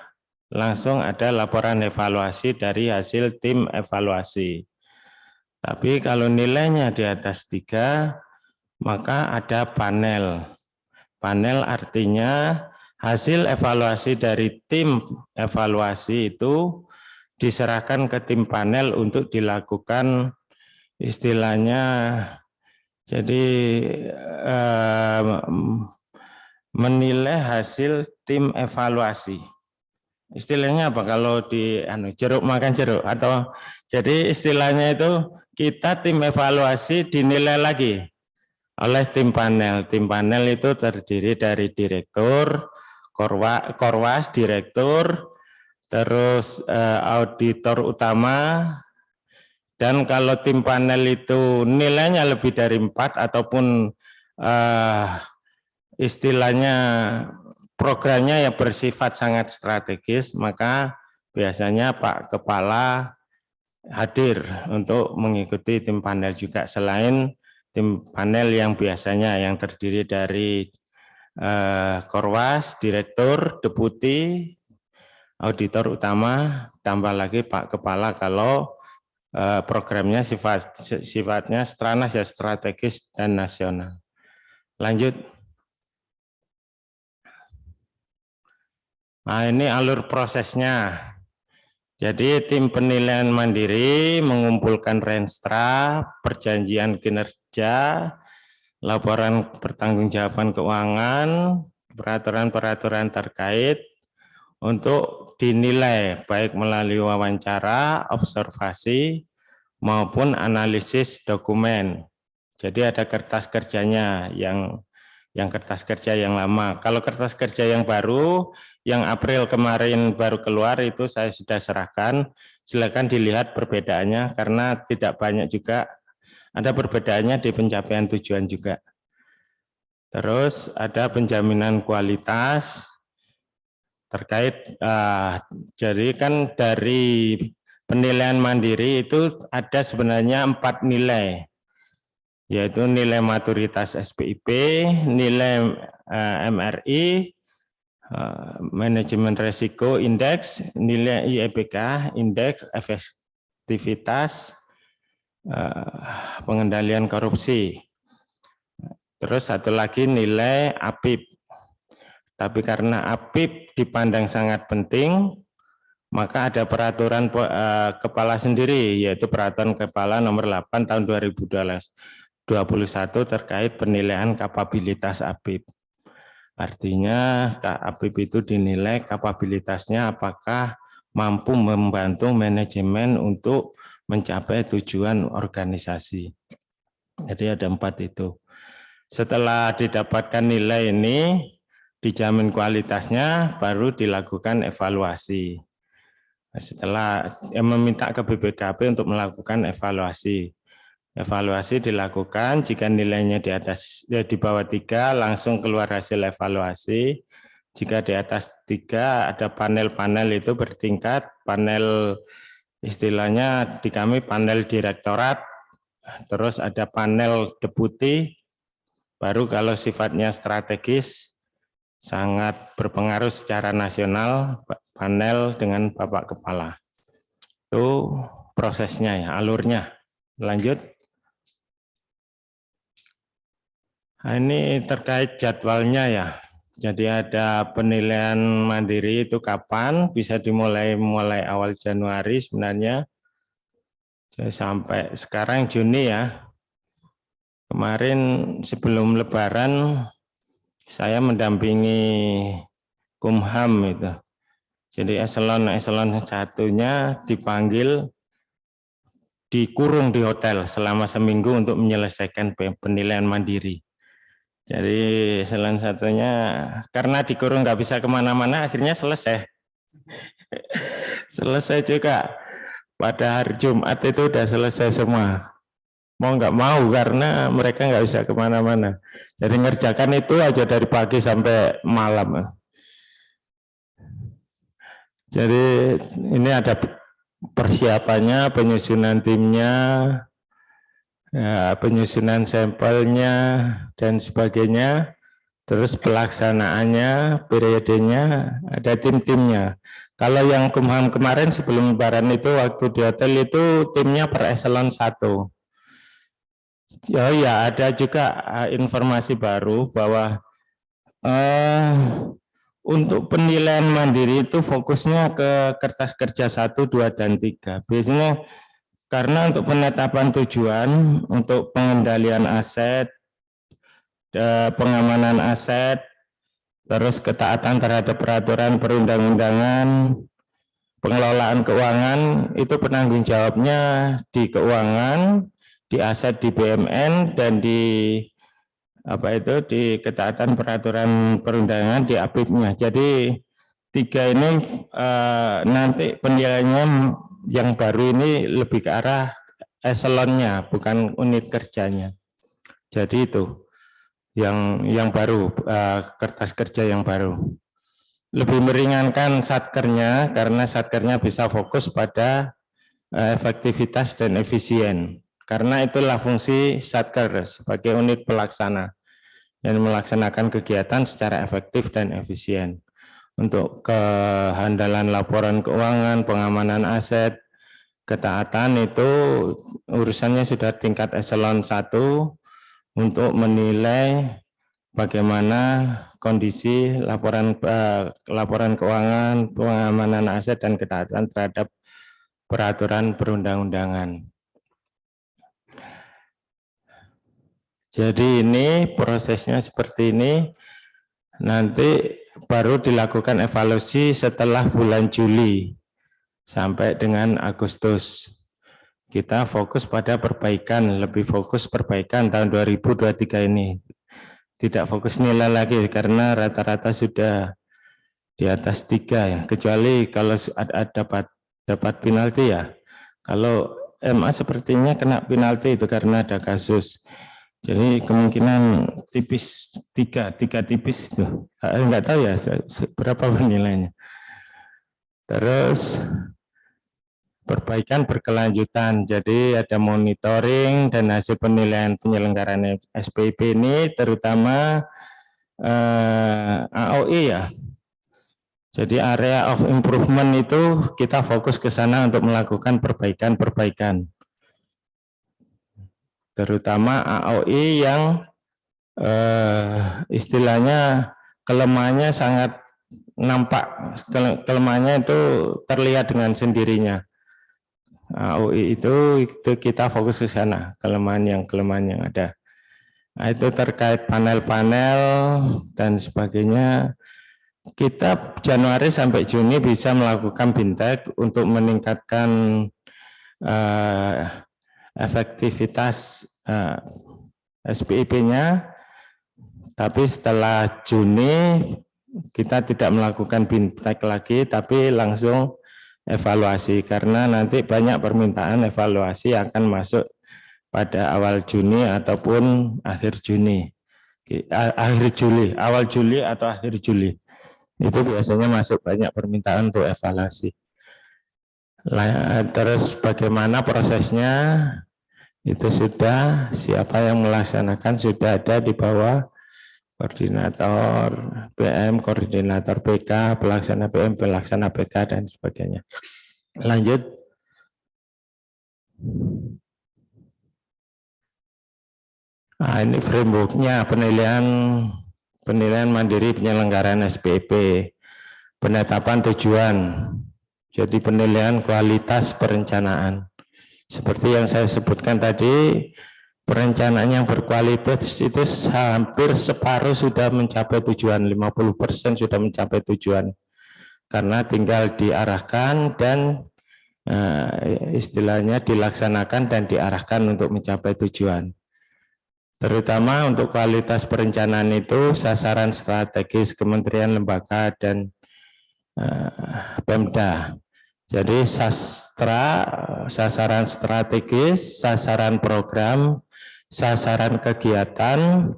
[SPEAKER 4] langsung ada laporan evaluasi dari hasil tim evaluasi. Tapi kalau nilainya di atas 3, maka ada panel. Panel artinya hasil evaluasi dari tim evaluasi itu diserahkan ke tim panel untuk dilakukan istilahnya jadi menilai hasil tim evaluasi. Istilahnya apa kalau di jeruk makan jeruk, atau jadi istilahnya itu kita tim evaluasi dinilai lagi oleh tim panel. Tim panel itu terdiri dari direktur, korwas, direktur, terus auditor utama, dan kalau tim panel itu nilainya lebih dari 4 ataupun istilahnya programnya yang bersifat sangat strategis, maka biasanya Pak Kepala hadir untuk mengikuti tim panel juga, selain tim panel yang biasanya yang terdiri dari korwas, direktur, deputi, auditor utama, tambah lagi Pak Kepala kalau programnya sifatnya strategis dan nasional. Lanjut. Nah, ini alur prosesnya. Jadi tim penilaian mandiri mengumpulkan renstra, perjanjian kinerja, laporan pertanggungjawaban keuangan, peraturan-peraturan terkait untuk dinilai baik melalui wawancara, observasi, maupun analisis dokumen. Jadi ada kertas kerjanya yang kertas kerja yang lama. Kalau kertas kerja yang baru, yang April kemarin baru keluar itu saya sudah serahkan. Silakan dilihat perbedaannya karena tidak banyak juga. Ada perbedaannya di pencapaian tujuan juga. Terus ada penjaminan kualitas terkait. Jadi kan dari penilaian mandiri itu ada sebenarnya 4 nilai. Yaitu nilai maturitas SPIP, nilai MRI, manajemen resiko indeks, nilai IEPK, indeks efektivitas pengendalian korupsi. Terus satu lagi nilai APIP. Tapi karena APIP dipandang sangat penting, maka ada peraturan kepala sendiri, yaitu peraturan kepala nomor 8 tahun 2021 terkait penilaian kapabilitas APIP. Artinya APIP itu dinilai kapabilitasnya apakah mampu membantu manajemen untuk mencapai tujuan organisasi. Jadi ada 4 itu. Setelah didapatkan nilai ini, dijamin kualitasnya, baru dilakukan evaluasi. Setelah meminta ke BPKP untuk melakukan evaluasi. Evaluasi dilakukan jika nilainya di bawah 3, langsung keluar hasil evaluasi. Jika di atas 3, ada panel-panel itu bertingkat, panel istilahnya di kami panel direktorat, terus ada panel deputi, baru kalau sifatnya strategis, sangat berpengaruh secara nasional, panel dengan Bapak Kepala. Itu prosesnya ya, alurnya. Lanjut. Nah, ini terkait jadwalnya ya. Jadi ada penilaian mandiri itu kapan, bisa dimulai awal Januari sebenarnya. Jadi sampai sekarang Juni ya. Kemarin sebelum Lebaran saya mendampingi Kumham itu. Jadi eselon satunya dipanggil, dikurung di hotel selama seminggu untuk menyelesaikan penilaian mandiri. Jadi eselon satunya karena dikurung nggak bisa kemana-mana, akhirnya selesai. Selesai juga pada hari Jumat itu udah selesai semua. Mau nggak mau karena mereka nggak bisa kemana-mana. Jadi ngerjakan itu aja dari pagi sampai malam. Jadi ini ada persiapannya, penyusunan timnya, ya, penyusunan sampelnya dan sebagainya. Terus pelaksanaannya, periodenya, ada tim-timnya. Kalau yang Kumham kemarin sebelum Lebaran itu waktu di hotel itu timnya per eselon 1. Oh ya, ada juga informasi baru bahwa untuk penilaian mandiri itu fokusnya ke kertas kerja 1, 2, dan 3. Biasanya karena untuk penetapan tujuan, untuk pengendalian aset, pengamanan aset, terus ketaatan terhadap peraturan perundang-undangan, pengelolaan keuangan, itu penanggung jawabnya di keuangan, di aset di BUMN, dan di di ketaatan peraturan perundangan di APIP-nya. Jadi 3 ini nanti penilaiannya yang baru ini lebih ke arah eselonnya, bukan unit kerjanya. Jadi itu yang baru, kertas kerja yang baru. Lebih meringankan satkernya karena satkernya bisa fokus pada efektivitas dan efisien. Karena itulah fungsi satker sebagai unit pelaksana yang melaksanakan kegiatan secara efektif dan efisien. Untuk kehandalan laporan keuangan, pengamanan aset, ketaatan itu urusannya sudah tingkat eselon 1 untuk menilai bagaimana kondisi laporan keuangan, pengamanan aset, dan ketaatan terhadap peraturan perundang-undangan. Jadi ini prosesnya seperti ini, nanti baru dilakukan evaluasi setelah bulan Juli sampai dengan Agustus. Kita fokus pada perbaikan, lebih fokus perbaikan tahun 2023 ini. Tidak fokus nilai lagi karena rata-rata sudah di atas 3 ya, kecuali kalau dapat penalti ya. Kalau MA sepertinya kena penalti itu karena ada kasus. Jadi kemungkinan tipis 3 tipis itu. Enggak tahu ya berapa nilainya. Terus perbaikan berkelanjutan. Jadi ada monitoring dan hasil penilaian penyelenggaraan SPIP ini terutama AOI ya. Jadi area of improvement itu kita fokus ke sana untuk melakukan perbaikan-perbaikan. Terutama AOI yang istilahnya kelemahannya sangat nampak, kelemahannya itu terlihat dengan sendirinya. UI itu kita fokus ke sana, kelemahan yang ada. Nah, itu terkait panel-panel dan sebagainya. Kita Januari sampai Juni bisa melakukan bintek untuk meningkatkan efektivitas SPIP-nya, tapi setelah Juni kita tidak melakukan bintek lagi, tapi langsung evaluasi, karena nanti banyak permintaan evaluasi akan masuk pada awal Juni ataupun akhir Juni, awal Juli atau akhir Juli. Itu biasanya masuk banyak permintaan untuk evaluasi. Terus bagaimana prosesnya? Itu sudah, siapa yang melaksanakan sudah ada di bawah koordinator PM, koordinator PK, pelaksana PM, pelaksana PK, dan sebagainya. Lanjut. Nah, ini framework-nya penilaian mandiri penyelenggaraan SPIP, penetapan tujuan, jadi penilaian kualitas perencanaan. Seperti yang saya sebutkan tadi, perencanaan yang berkualitas itu hampir separuh sudah mencapai tujuan, 50% sudah mencapai tujuan. Karena tinggal diarahkan dan istilahnya dilaksanakan dan diarahkan untuk mencapai tujuan. Terutama untuk kualitas perencanaan itu sasaran strategis kementerian, lembaga, dan Pemda. Jadi sasaran strategis, sasaran program, sasaran kegiatan,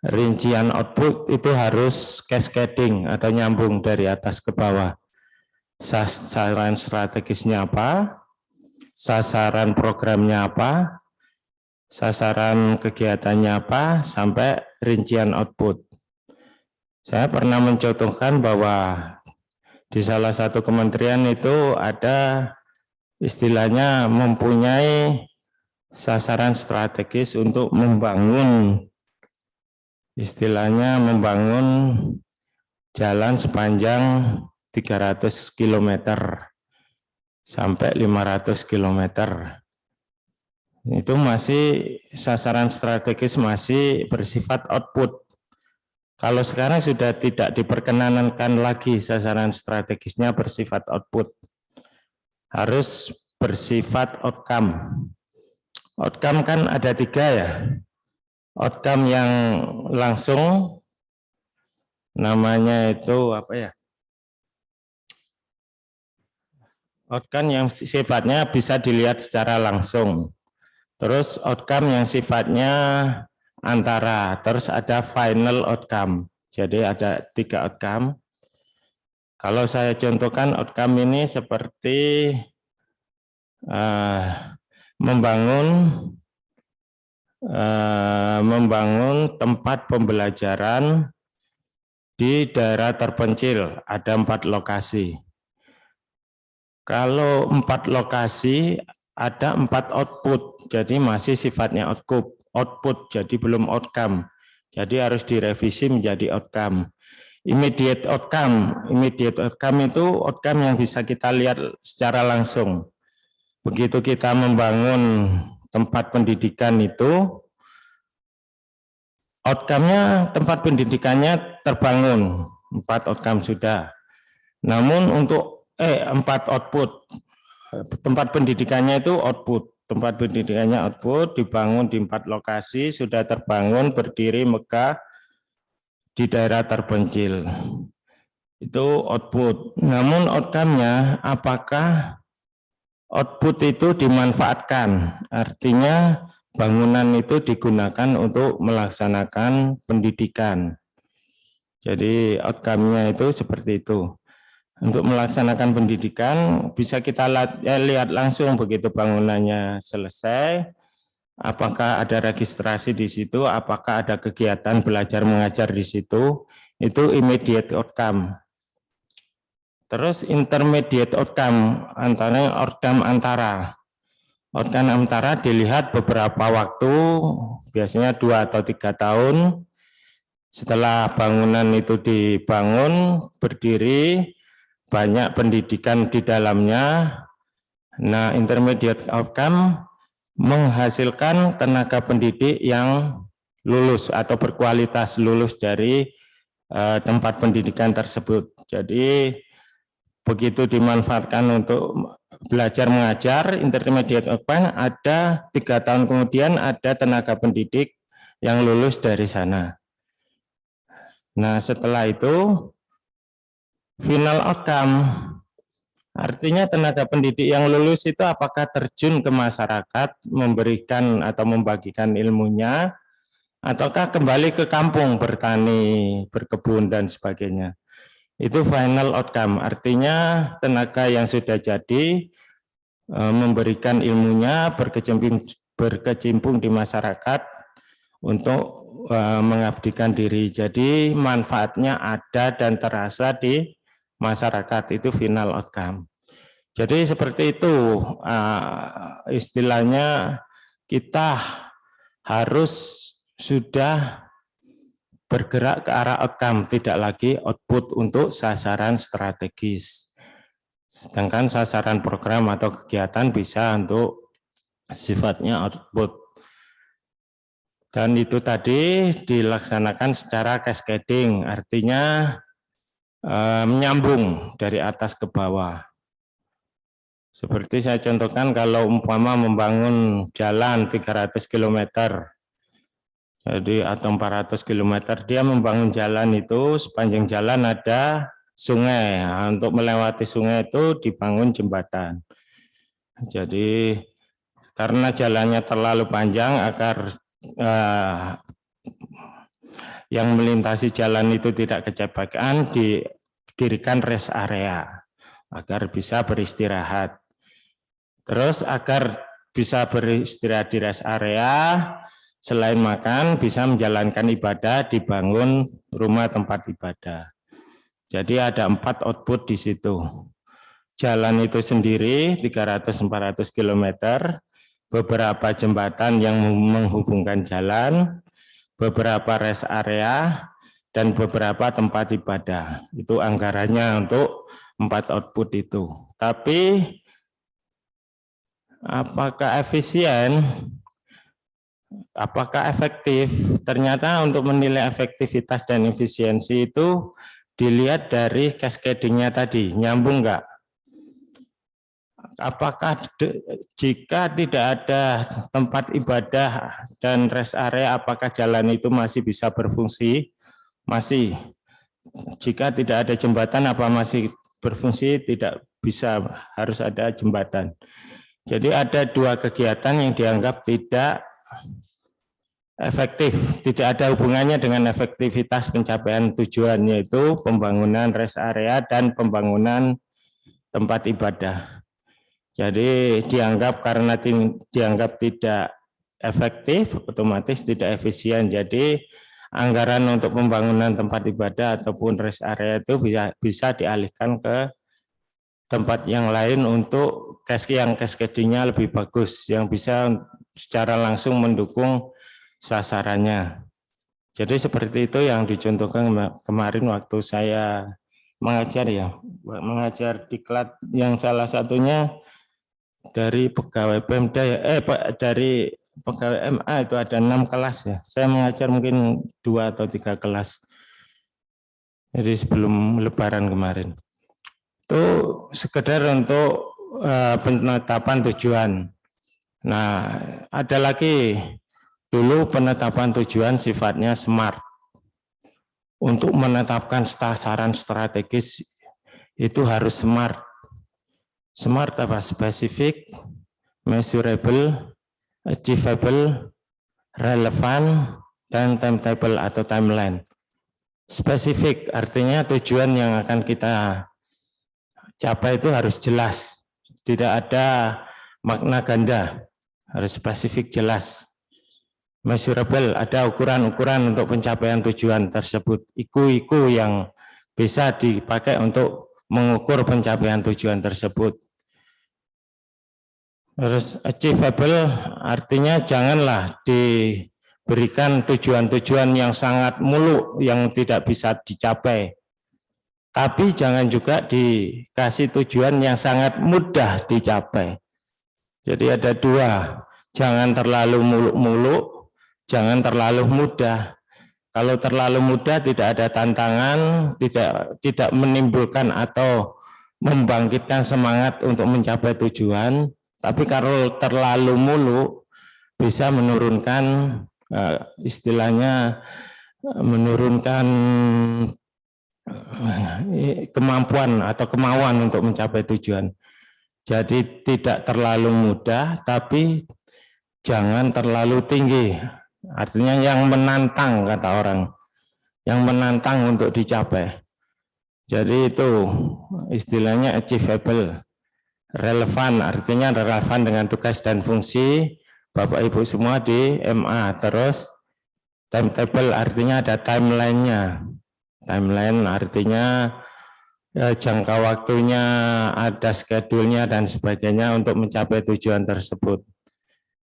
[SPEAKER 4] rincian output itu harus cascading atau nyambung dari atas ke bawah. Sasaran strategisnya apa? Sasaran programnya apa? Sasaran kegiatannya apa? Sampai rincian output. Saya pernah mencontohkan bahwa di salah satu kementerian itu ada istilahnya mempunyai sasaran strategis untuk membangun, istilahnya membangun jalan sepanjang 300 km sampai 500 km. Itu masih sasaran strategis, masih bersifat output. Kalau sekarang sudah tidak diperkenankan lagi sasaran strategisnya bersifat output, harus bersifat outcome. Outcome kan ada 3 ya. Outcome yang langsung, namanya itu apa ya? Outcome yang sifatnya bisa dilihat secara langsung. Terus outcome yang sifatnya antara, terus ada final outcome. Jadi ada 3 outcome. Kalau saya contohkan outcome ini seperti membangun tempat pembelajaran di daerah terpencil, ada 4 lokasi. Kalau 4 lokasi ada 4 output, jadi masih sifatnya output, jadi belum outcome. Jadi harus direvisi menjadi outcome. Immediate outcome itu outcome yang bisa kita lihat secara langsung. Begitu kita membangun tempat pendidikan itu, outcome-nya tempat pendidikannya terbangun, 4 outcome sudah. Namun untuk 4 output, tempat pendidikannya itu output. Tempat pendidikannya output, dibangun di 4 lokasi, sudah terbangun, berdiri, megah di daerah terpencil. Itu output. Namun outcome-nya apakah output itu dimanfaatkan? Artinya bangunan itu digunakan untuk melaksanakan pendidikan. Jadi outcome-nya itu seperti itu. Untuk melaksanakan pendidikan bisa kita lihat langsung begitu bangunannya selesai, apakah ada registrasi di situ, apakah ada kegiatan belajar mengajar di situ, itu immediate outcome. Terus intermediate outcome, outcome antara. Outcome sementara dilihat beberapa waktu, biasanya 2 atau 3 tahun setelah bangunan itu dibangun, berdiri, banyak pendidikan di dalamnya. Nah, intermediate outcome menghasilkan tenaga pendidik yang lulus atau berkualitas lulus dari tempat pendidikan tersebut. Jadi begitu dimanfaatkan untuk belajar mengajar, intermediate outcome, ada 3 tahun kemudian ada tenaga pendidik yang lulus dari sana. Nah, setelah itu final outcome, artinya tenaga pendidik yang lulus itu apakah terjun ke masyarakat, memberikan atau membagikan ilmunya, ataukah kembali ke kampung bertani, berkebun, dan sebagainya. Itu final outcome, artinya tenaga yang sudah jadi memberikan ilmunya, berkecimpung di masyarakat untuk mengabdikan diri. Jadi manfaatnya ada dan terasa di masyarakat, itu final outcome. Jadi seperti itu istilahnya, kita harus sudah bergerak ke arah outcome, tidak lagi output untuk sasaran strategis. Sedangkan sasaran program atau kegiatan bisa untuk sifatnya output. Dan itu tadi dilaksanakan secara cascading, artinya menyambung dari atas ke bawah. Seperti saya contohkan, kalau umpama membangun jalan 300 km, jadi atau 400 km, dia membangun jalan itu, sepanjang jalan ada sungai. Nah, untuk melewati sungai itu dibangun jembatan. Jadi karena jalannya terlalu panjang, agar yang melintasi jalan itu tidak kecepataan, didirikan rest area agar bisa beristirahat. Terus agar bisa beristirahat di rest area, selain makan bisa menjalankan ibadah, dibangun rumah tempat ibadah. Jadi ada 4 output di situ. Jalan itu sendiri 300-400 km, beberapa jembatan yang menghubungkan jalan, beberapa rest area, dan beberapa tempat ibadah. Itu anggarannya untuk 4 output itu. Tapi apakah efisien? Apakah efektif? Ternyata untuk menilai efektivitas dan efisiensi itu dilihat dari cascading-nya tadi, nyambung enggak? Apakah jika tidak ada tempat ibadah dan rest area, apakah jalan itu masih bisa berfungsi? Masih. Jika tidak ada jembatan, apa masih berfungsi? Tidak bisa, harus ada jembatan. Jadi ada 2 kegiatan yang dianggap tidak efektif, tidak ada hubungannya dengan efektivitas pencapaian tujuan, yaitu pembangunan rest area dan pembangunan tempat ibadah. Jadi dianggap, karena dianggap tidak efektif, otomatis tidak efisien. Jadi anggaran untuk pembangunan tempat ibadah ataupun rest area itu bisa dialihkan ke tempat yang lain untuk yang cascading-nya lebih bagus, yang bisa secara langsung mendukung sasarannya. Jadi seperti itu yang dicontohkan kemarin waktu saya mengajar, ya, mengajar diklat, yang salah satunya dari pegawai Pemda, dari pegawai MA itu ada 6 kelas, ya. Saya mengajar mungkin 2 atau 3 kelas. Jadi sebelum Lebaran kemarin. Itu sekedar untuk penetapan tujuan. Nah, ada lagi. Dulu penetapan tujuan sifatnya SMART. Untuk menetapkan sasaran strategis itu harus SMART. SMART apa? Specific, measurable, achievable, relevant, dan timetable atau timeline. Spesifik artinya tujuan yang akan kita capai itu harus jelas. Tidak ada makna ganda, harus spesifik, jelas. Measurable, ada ukuran-ukuran untuk pencapaian tujuan tersebut. Iku-iku yang bisa dipakai untuk mengukur pencapaian tujuan tersebut. Terus achievable artinya janganlah diberikan tujuan-tujuan yang sangat muluk yang tidak bisa dicapai. Tapi jangan juga dikasih tujuan yang sangat mudah dicapai. Jadi ada dua, jangan terlalu muluk-muluk, jangan terlalu mudah. Kalau terlalu mudah tidak ada tantangan, tidak menimbulkan atau membangkitkan semangat untuk mencapai tujuan. Tapi kalau terlalu muluk bisa menurunkan istilahnya menurunkan kemampuan atau kemauan untuk mencapai tujuan. Jadi tidak terlalu mudah, tapi jangan terlalu tinggi. Artinya yang menantang, kata orang, yang menantang untuk dicapai. Jadi itu istilahnya achievable. Relevan, artinya relevan dengan tugas dan fungsi Bapak Ibu semua di MA. Terus timetable artinya ada timeline-nya. Timeline artinya jangka waktunya, ada schedule-nya dan sebagainya untuk mencapai tujuan tersebut.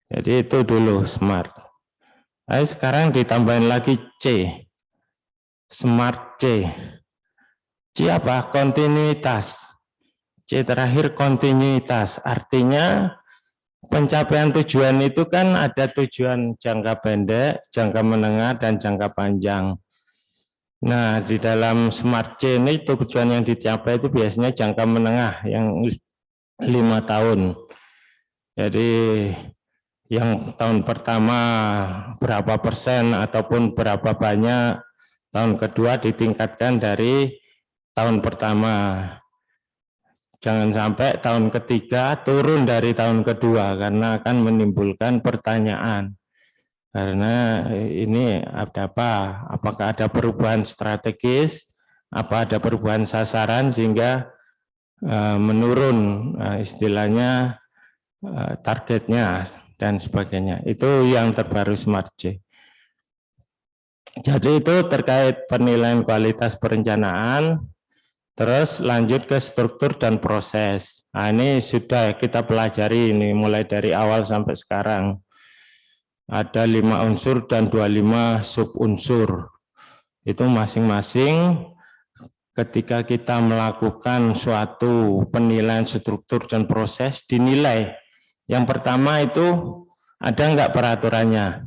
[SPEAKER 4] Jadi itu dulu SMART. Nah, sekarang ditambahin lagi C. SMART C. C apa? Kontinuitas. C terakhir kontinuitas. Artinya pencapaian tujuan itu kan ada tujuan jangka pendek, jangka menengah, dan jangka panjang. Nah, di dalam SMART C ini tujuan yang dicapai itu biasanya jangka menengah yang 5 tahun. Jadi yang tahun pertama berapa persen ataupun berapa banyak, tahun kedua ditingkatkan dari tahun pertama. Jangan sampai tahun ketiga turun dari tahun kedua karena akan menimbulkan pertanyaan. Karena ini ada apa? Apakah ada perubahan strategis? Apa ada perubahan sasaran sehingga menurun istilahnya targetnya dan sebagainya. Itu yang terbaru SMART C. Jadi itu terkait penilaian kualitas perencanaan. Terus lanjut ke struktur dan proses. Nah, ini sudah kita pelajari ini mulai dari awal sampai sekarang. Ada 5 unsur dan 25 subunsur. Itu masing-masing ketika kita melakukan suatu penilaian struktur dan proses dinilai. Yang pertama itu ada enggak peraturannya,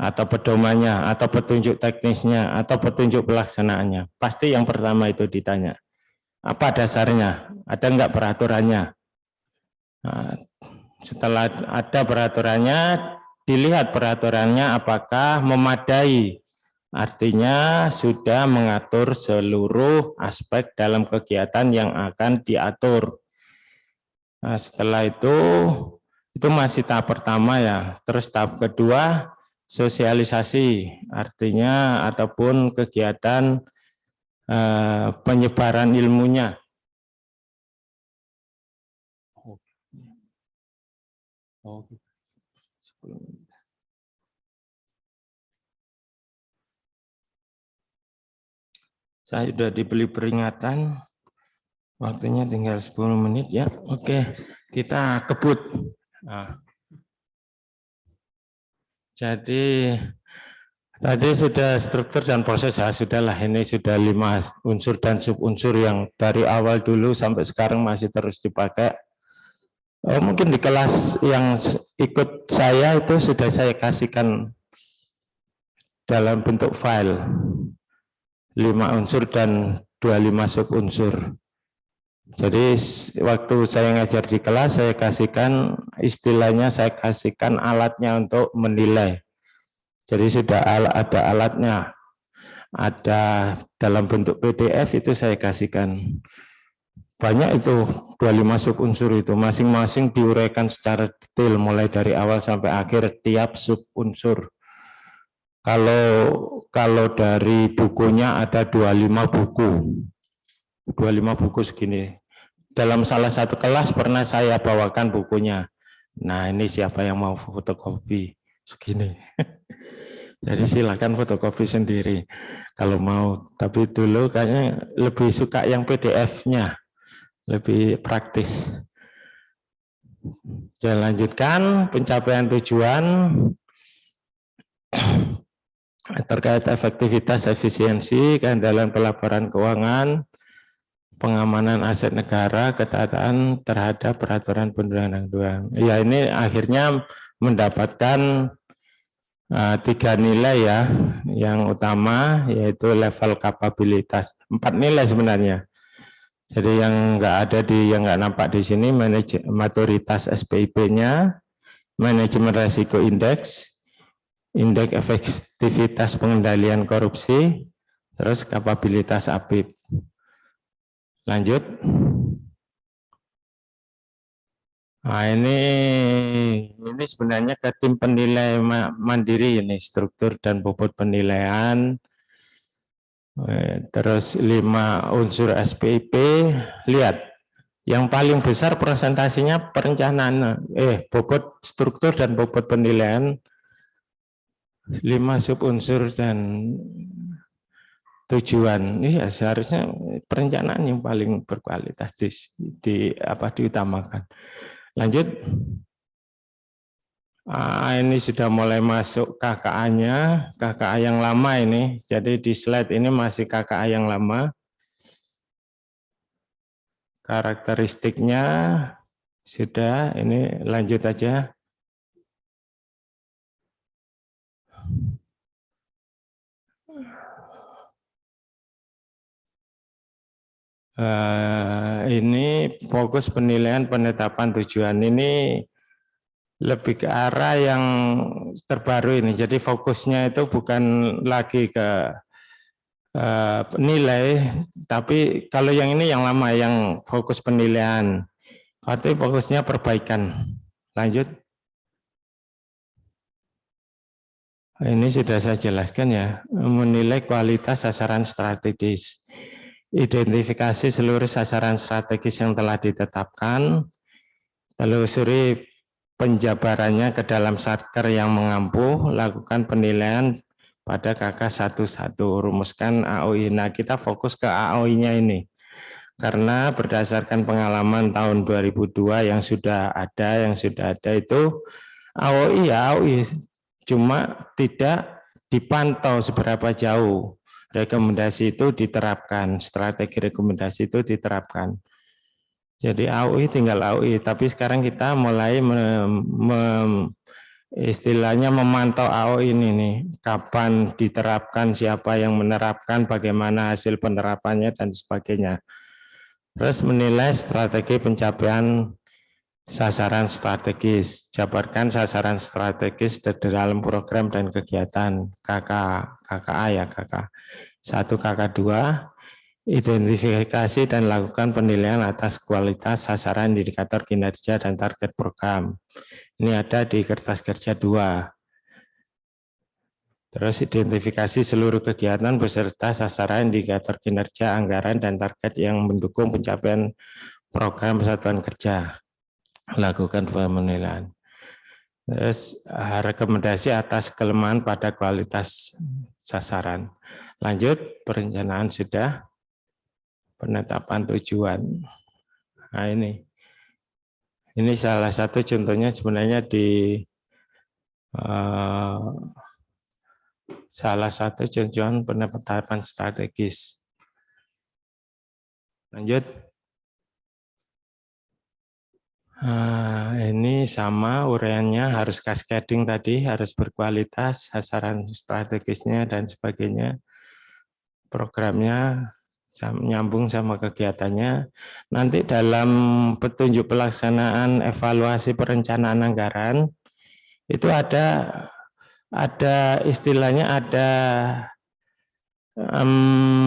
[SPEAKER 4] atau pedomannya, atau petunjuk teknisnya, atau petunjuk pelaksanaannya. Pasti yang pertama itu ditanya. Apa dasarnya? Ada enggak peraturannya? Nah, setelah ada peraturannya, dilihat peraturannya apakah memadai. Artinya sudah mengatur seluruh aspek dalam kegiatan yang akan diatur. Nah, setelah itu masih tahap pertama ya. Terus tahap kedua, sosialisasi, artinya ataupun kegiatan penyebaran ilmunya. Saya sudah diberi peringatan, waktunya tinggal 10 menit ya. Oke, kita kebut. Nah. Jadi tadi sudah struktur dan proses, ya sudahlah, ini sudah 5 unsur dan subunsur yang dari awal dulu sampai sekarang masih terus dipakai. Mungkin di kelas yang ikut saya itu sudah saya kasihkan dalam bentuk file 5 unsur dan 25 subunsur. Jadi waktu saya ngajar di kelas, saya kasihkan istilahnya, saya kasihkan alatnya untuk menilai. Jadi sudah ada alatnya, ada dalam bentuk PDF itu saya kasihkan. Banyak itu 25 subunsur itu, masing-masing diuraikan secara detail mulai dari awal sampai akhir tiap subunsur. Kalau dari bukunya ada 25 buku. 25 buku segini. Dalam salah satu kelas pernah saya bawakan bukunya. Nah, ini siapa yang mau fotokopi segini. Jadi silakan fotokopi sendiri kalau mau. Tapi dulu kayaknya lebih suka yang PDF-nya, lebih praktis. Saya lanjutkan pencapaian tujuan terkait efektivitas, efisiensi, keandalan pelaporan keuangan, pengamanan aset negara, ketaatan terhadap peraturan perundang-undangan. Ya, ini akhirnya mendapatkan 3 nilai ya. Yang utama yaitu level kapabilitas. 4 nilai sebenarnya. Jadi yang nggak nampak di sini maturitas SPIP-nya, manajemen resiko indeks, indeks efektivitas pengendalian korupsi, terus kapabilitas APIP. Lanjut. Nah, ini sebenarnya ke tim penilai mandiri ini, struktur dan bobot penilaian. Terus 5 unsur SPIP, lihat yang paling besar presentasinya perencanaan, bobot struktur dan bobot penilaian, 5 sub unsur dan tujuan. Iya, seharusnya perencanaan yang paling berkualitas diutamakan. Lanjut. Ini sudah mulai masuk KKA-nya, KKA yang lama ini. Jadi di slide ini masih KKA yang lama. Karakteristiknya sudah, ini lanjut aja. Ini fokus penilaian penetapan tujuan ini lebih ke arah yang terbaru ini. Jadi fokusnya itu bukan lagi ke nilai, tapi kalau yang ini yang lama, yang fokus penilaian. Berarti fokusnya perbaikan. Lanjut. Ini sudah saya jelaskan ya, menilai kualitas sasaran strategis. Identifikasi seluruh sasaran strategis yang telah ditetapkan, telusuri penjabarannya ke dalam satker yang mengampu, lakukan penilaian pada KK 11, rumuskan AOI. Nah, kita fokus ke AOI-nya ini. Karena berdasarkan pengalaman tahun 2002 yang sudah ada itu AOI ya AOI, cuma tidak dipantau seberapa jauh rekomendasi itu diterapkan, strategi rekomendasi itu diterapkan. Jadi AOI tinggal AOI, tapi sekarang kita mulai istilahnya memantau AOI ini nih, kapan diterapkan, siapa yang menerapkan, bagaimana hasil penerapannya dan sebagainya. Terus menilai strategi pencapaian sasaran strategis, jabarkan sasaran strategis di dalam program dan kegiatan KKA ya KK 1, KK 2. Identifikasi dan lakukan penilaian atas kualitas sasaran indikator kinerja dan target program. Ini ada di kertas kerja 2. Terus identifikasi seluruh kegiatan beserta sasaran indikator kinerja, anggaran, dan target yang mendukung pencapaian program satuan kerja. Lakukan penilaian. Terus rekomendasi atas kelemahan pada kualitas sasaran. Lanjut, perencanaan sudah. Penetapan tujuan. Nah, ini salah satu contohnya sebenarnya di salah satu tujuan penetapan strategis. Lanjut. Ini sama uraiannya, harus cascading tadi, harus berkualitas, sasaran strategisnya dan sebagainya. Programnya nyambung sama kegiatannya. Nanti dalam petunjuk pelaksanaan evaluasi perencanaan anggaran itu ada istilahnya, ada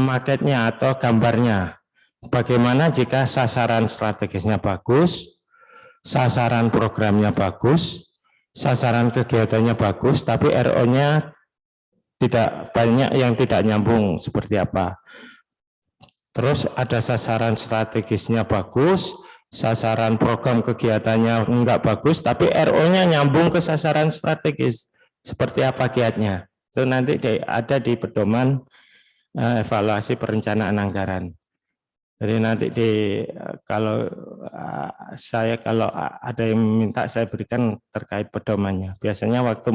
[SPEAKER 4] maketnya atau gambarnya. Bagaimana jika sasaran strategisnya bagus, sasaran programnya bagus, sasaran kegiatannya bagus, tapi RO-nya tidak banyak yang tidak nyambung, seperti apa. Terus ada sasaran strategisnya bagus, sasaran program kegiatannya enggak bagus, tapi RO-nya nyambung ke sasaran strategis. Seperti apa kiatnya? Itu nanti ada di pedoman evaluasi perencanaan anggaran. Jadi nanti kalau ada yang minta saya berikan terkait pedomannya. Biasanya waktu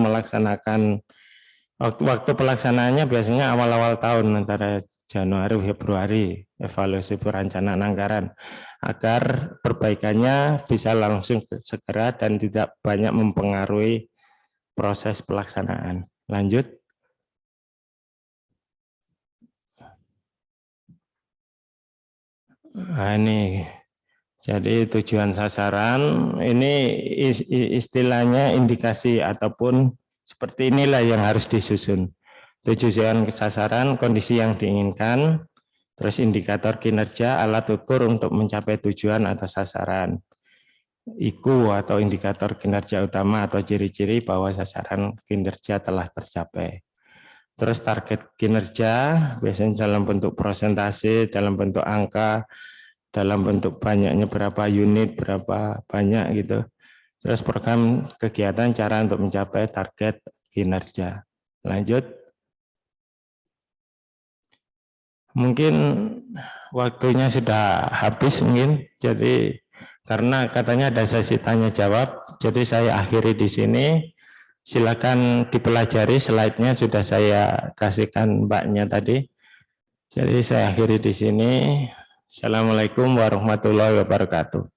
[SPEAKER 4] pelaksanaannya biasanya awal-awal tahun antara Januari Februari evaluasi perencanaan anggaran agar perbaikannya bisa langsung segera dan tidak banyak mempengaruhi proses pelaksanaan. Lanjut. Nah, ini jadi tujuan sasaran ini istilahnya indikasi ataupun seperti inilah yang harus disusun. Tujuan sasaran, kondisi yang diinginkan, terus indikator kinerja, alat ukur untuk mencapai tujuan atau sasaran. IKU atau indikator kinerja utama atau ciri-ciri bahwa sasaran kinerja telah tercapai. Terus target kinerja biasanya dalam bentuk persentase, dalam bentuk angka, dalam bentuk banyaknya berapa unit, berapa banyak gitu. Terus program kegiatan cara untuk mencapai target kinerja. Lanjut. Mungkin waktunya sudah habis mungkin. Jadi karena katanya ada sesi tanya jawab, jadi saya akhiri di sini. Silakan dipelajari, slide-nya sudah saya kasihkan mbaknya tadi. Jadi saya akhiri di sini. Assalamualaikum warahmatullahi wabarakatuh.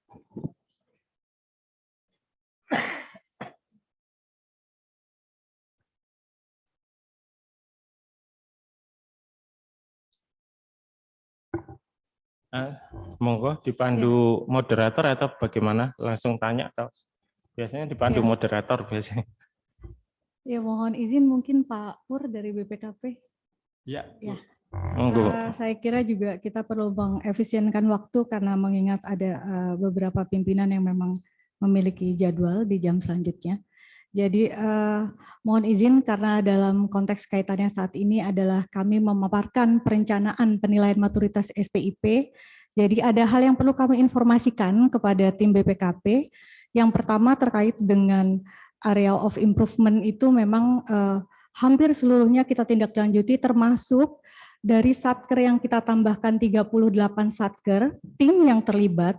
[SPEAKER 4] Monggo dipandu moderator atau bagaimana? Langsung tanya atau biasanya dipandu moderator biasanya.
[SPEAKER 5] Ya, mohon izin mungkin Pak Pur dari BPKP.
[SPEAKER 4] Ya.
[SPEAKER 5] Monggo. Saya kira juga kita perlu mengefisienkan waktu karena mengingat ada beberapa pimpinan yang memang memiliki jadwal di jam selanjutnya. Jadi mohon izin karena dalam konteks kaitannya saat ini adalah kami memaparkan perencanaan penilaian maturitas SPIP. Jadi ada hal yang perlu kami informasikan kepada tim BPKP. Yang pertama terkait dengan area of improvement itu memang hampir seluruhnya kita tindak lanjuti termasuk dari satker yang kita tambahkan 38 satker, tim yang terlibat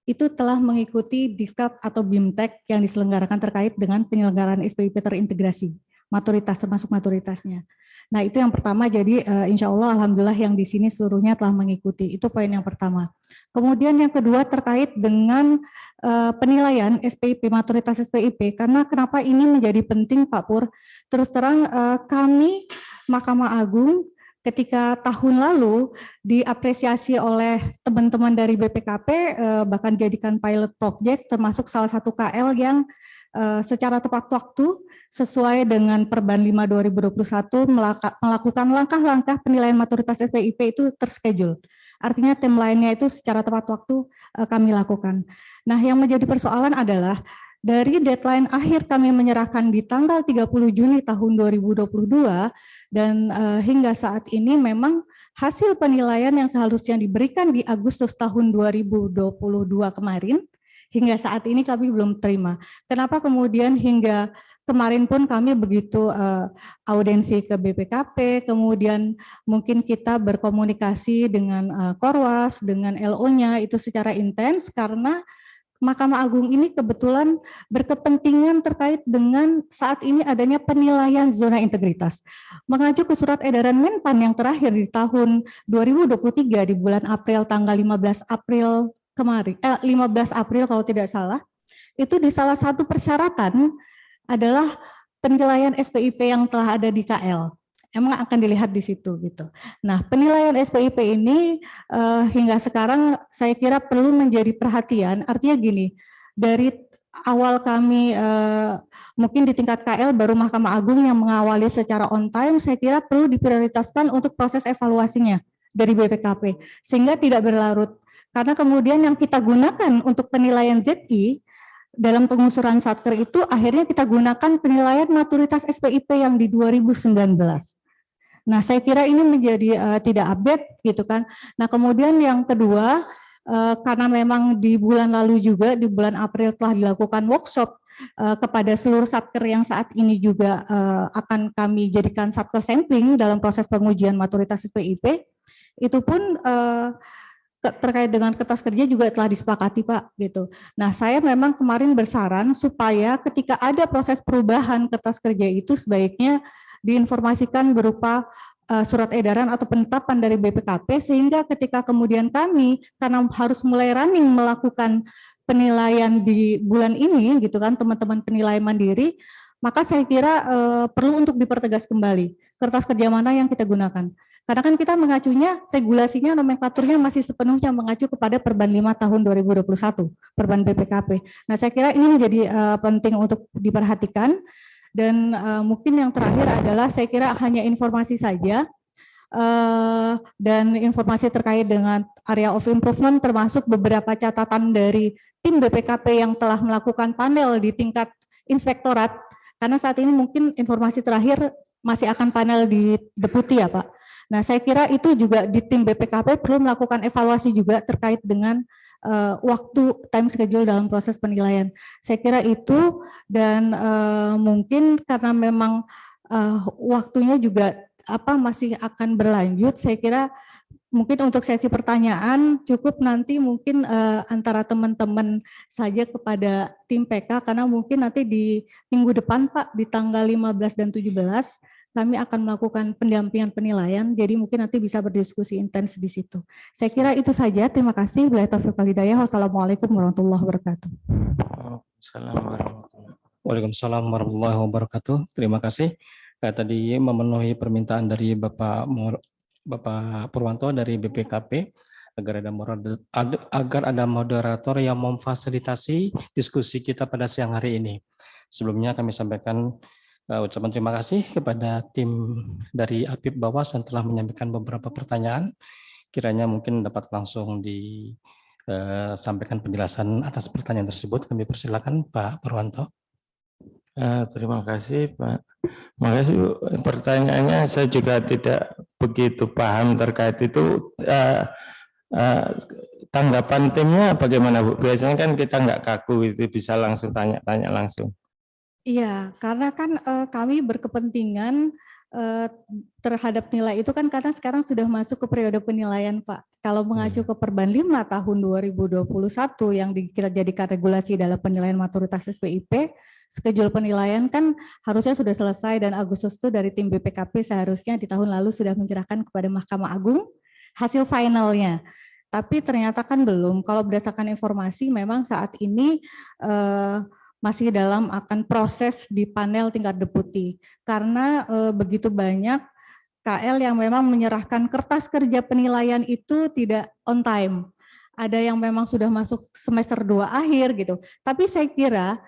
[SPEAKER 5] itu telah mengikuti Diklat atau BIMTEK yang diselenggarakan terkait dengan penyelenggaraan SPIP terintegrasi, maturitas termasuk maturitasnya. Nah itu yang pertama, jadi insya Allah alhamdulillah yang di sini seluruhnya telah mengikuti, itu poin yang pertama. Kemudian yang kedua terkait dengan penilaian SPIP, maturitas SPIP, karena kenapa ini menjadi penting Pak Pur, terus terang kami Mahkamah Agung ketika tahun lalu diapresiasi oleh teman-teman dari BPKP bahkan jadikan pilot project termasuk salah satu KL yang secara tepat waktu sesuai dengan Perban 5 2021 melakukan langkah-langkah penilaian maturitas SPIP itu terschedule. Artinya timeline-nya itu secara tepat waktu kami lakukan. Nah, yang menjadi persoalan adalah dari deadline akhir kami menyerahkan di tanggal 30 Juni tahun 2022 dan hingga saat ini memang hasil penilaian yang seharusnya diberikan di Agustus tahun 2022 kemarin hingga saat ini kami belum terima. Kenapa kemudian hingga kemarin pun kami begitu audensi ke BPKP, kemudian mungkin kita berkomunikasi dengan Korwas, dengan LO-nya itu secara intens karena Mahkamah Agung ini kebetulan berkepentingan terkait dengan saat ini adanya penilaian zona integritas. Mengacu ke surat edaran Menpan yang terakhir di tahun 2023 di bulan April tanggal 15 April kemarin, 15 April kalau tidak salah, itu di salah satu persyaratan adalah penilaian SPIP yang telah ada di KL. Emang akan dilihat di situ gitu. Nah, penilaian SPIP ini hingga sekarang saya kira perlu menjadi perhatian. Artinya gini, dari awal kami mungkin di tingkat KL baru Mahkamah Agung yang mengawali secara on time, saya kira perlu diprioritaskan untuk proses evaluasinya dari BPKP sehingga tidak berlarut. Karena kemudian yang kita gunakan untuk penilaian ZI dalam pengusuran satker itu akhirnya kita gunakan penilaian maturitas SPIP yang di 2019. Nah, saya kira ini menjadi tidak update gitu kan. Nah, kemudian yang kedua, karena memang di bulan lalu juga, di bulan April telah dilakukan workshop kepada seluruh satker yang saat ini juga akan kami jadikan satker sampling dalam proses pengujian maturitas SPIP, itu pun terkait dengan kertas kerja juga telah disepakati Pak gitu. Nah saya memang kemarin bersaran supaya ketika ada proses perubahan kertas kerja itu sebaiknya diinformasikan berupa surat edaran atau penetapan dari BPKP sehingga ketika kemudian kami karena harus mulai running melakukan penilaian di bulan ini gitu kan teman-teman penilai mandiri, maka saya kira perlu untuk dipertegas kembali kertas kerja mana yang kita gunakan. Karena kan kita mengacunya, regulasinya, nomenklaturnya masih sepenuhnya mengacu kepada Perban 5 tahun 2021, Perban BPKP. Nah saya kira ini menjadi penting untuk diperhatikan. Dan mungkin yang terakhir adalah saya kira hanya informasi saja, dan informasi terkait dengan area of improvement termasuk beberapa catatan dari tim BPKP yang telah melakukan panel di tingkat inspektorat, karena saat ini mungkin informasi terakhir masih akan panel di Deputi ya Pak. Nah saya kira itu juga di tim BPKP perlu melakukan evaluasi juga terkait dengan waktu time schedule dalam proses penilaian. Saya kira itu dan mungkin karena memang waktunya juga masih akan berlanjut, saya kira mungkin untuk sesi pertanyaan cukup nanti mungkin antara teman-teman saja kepada tim PK karena mungkin nanti di minggu depan Pak di tanggal 15 dan 17 kami akan melakukan pendampingan penilaian, jadi mungkin nanti bisa berdiskusi intens di situ. Saya kira itu saja, terima kasih. Wassalamualaikum warahmatullahi wabarakatuh.
[SPEAKER 6] Waalaikumsalam warahmatullahi wabarakatuh. Terima kasih. Tadi memenuhi permintaan dari Bapak Purwanto dari BPKP agar ada moderator yang memfasilitasi diskusi kita pada siang hari ini. Sebelumnya kami sampaikan ucapan terima kasih kepada tim dari Apip Bawas yang telah menyampaikan beberapa pertanyaan. Kiranya mungkin dapat langsung disampaikan penjelasan atas pertanyaan tersebut. Kami persilakan Pak Purwanto.
[SPEAKER 4] Terima kasih Pak. Terima kasih Bu. Pertanyaannya saya juga tidak begitu paham terkait itu. Tanggapan timnya bagaimana Bu? Biasanya kan kita nggak kaku itu bisa langsung tanya-tanya langsung.
[SPEAKER 5] Iya, karena kan kami berkepentingan terhadap nilai itu kan karena sekarang sudah masuk ke periode penilaian Pak. Kalau mengacu ke Perban 5 tahun 2021 yang kita jadikan regulasi dalam penilaian maturitas SPIP, schedule penilaian kan harusnya sudah selesai dan Agustus itu dari tim BPKP seharusnya di tahun lalu sudah menyerahkan kepada Mahkamah Agung hasil finalnya. Tapi ternyata kan belum. Kalau berdasarkan informasi memang saat ini masih dalam akan proses di panel tingkat deputi karena begitu banyak KL yang memang menyerahkan kertas kerja penilaian itu tidak on time. Ada yang memang sudah masuk semester 2 akhir gitu. Tapi saya kira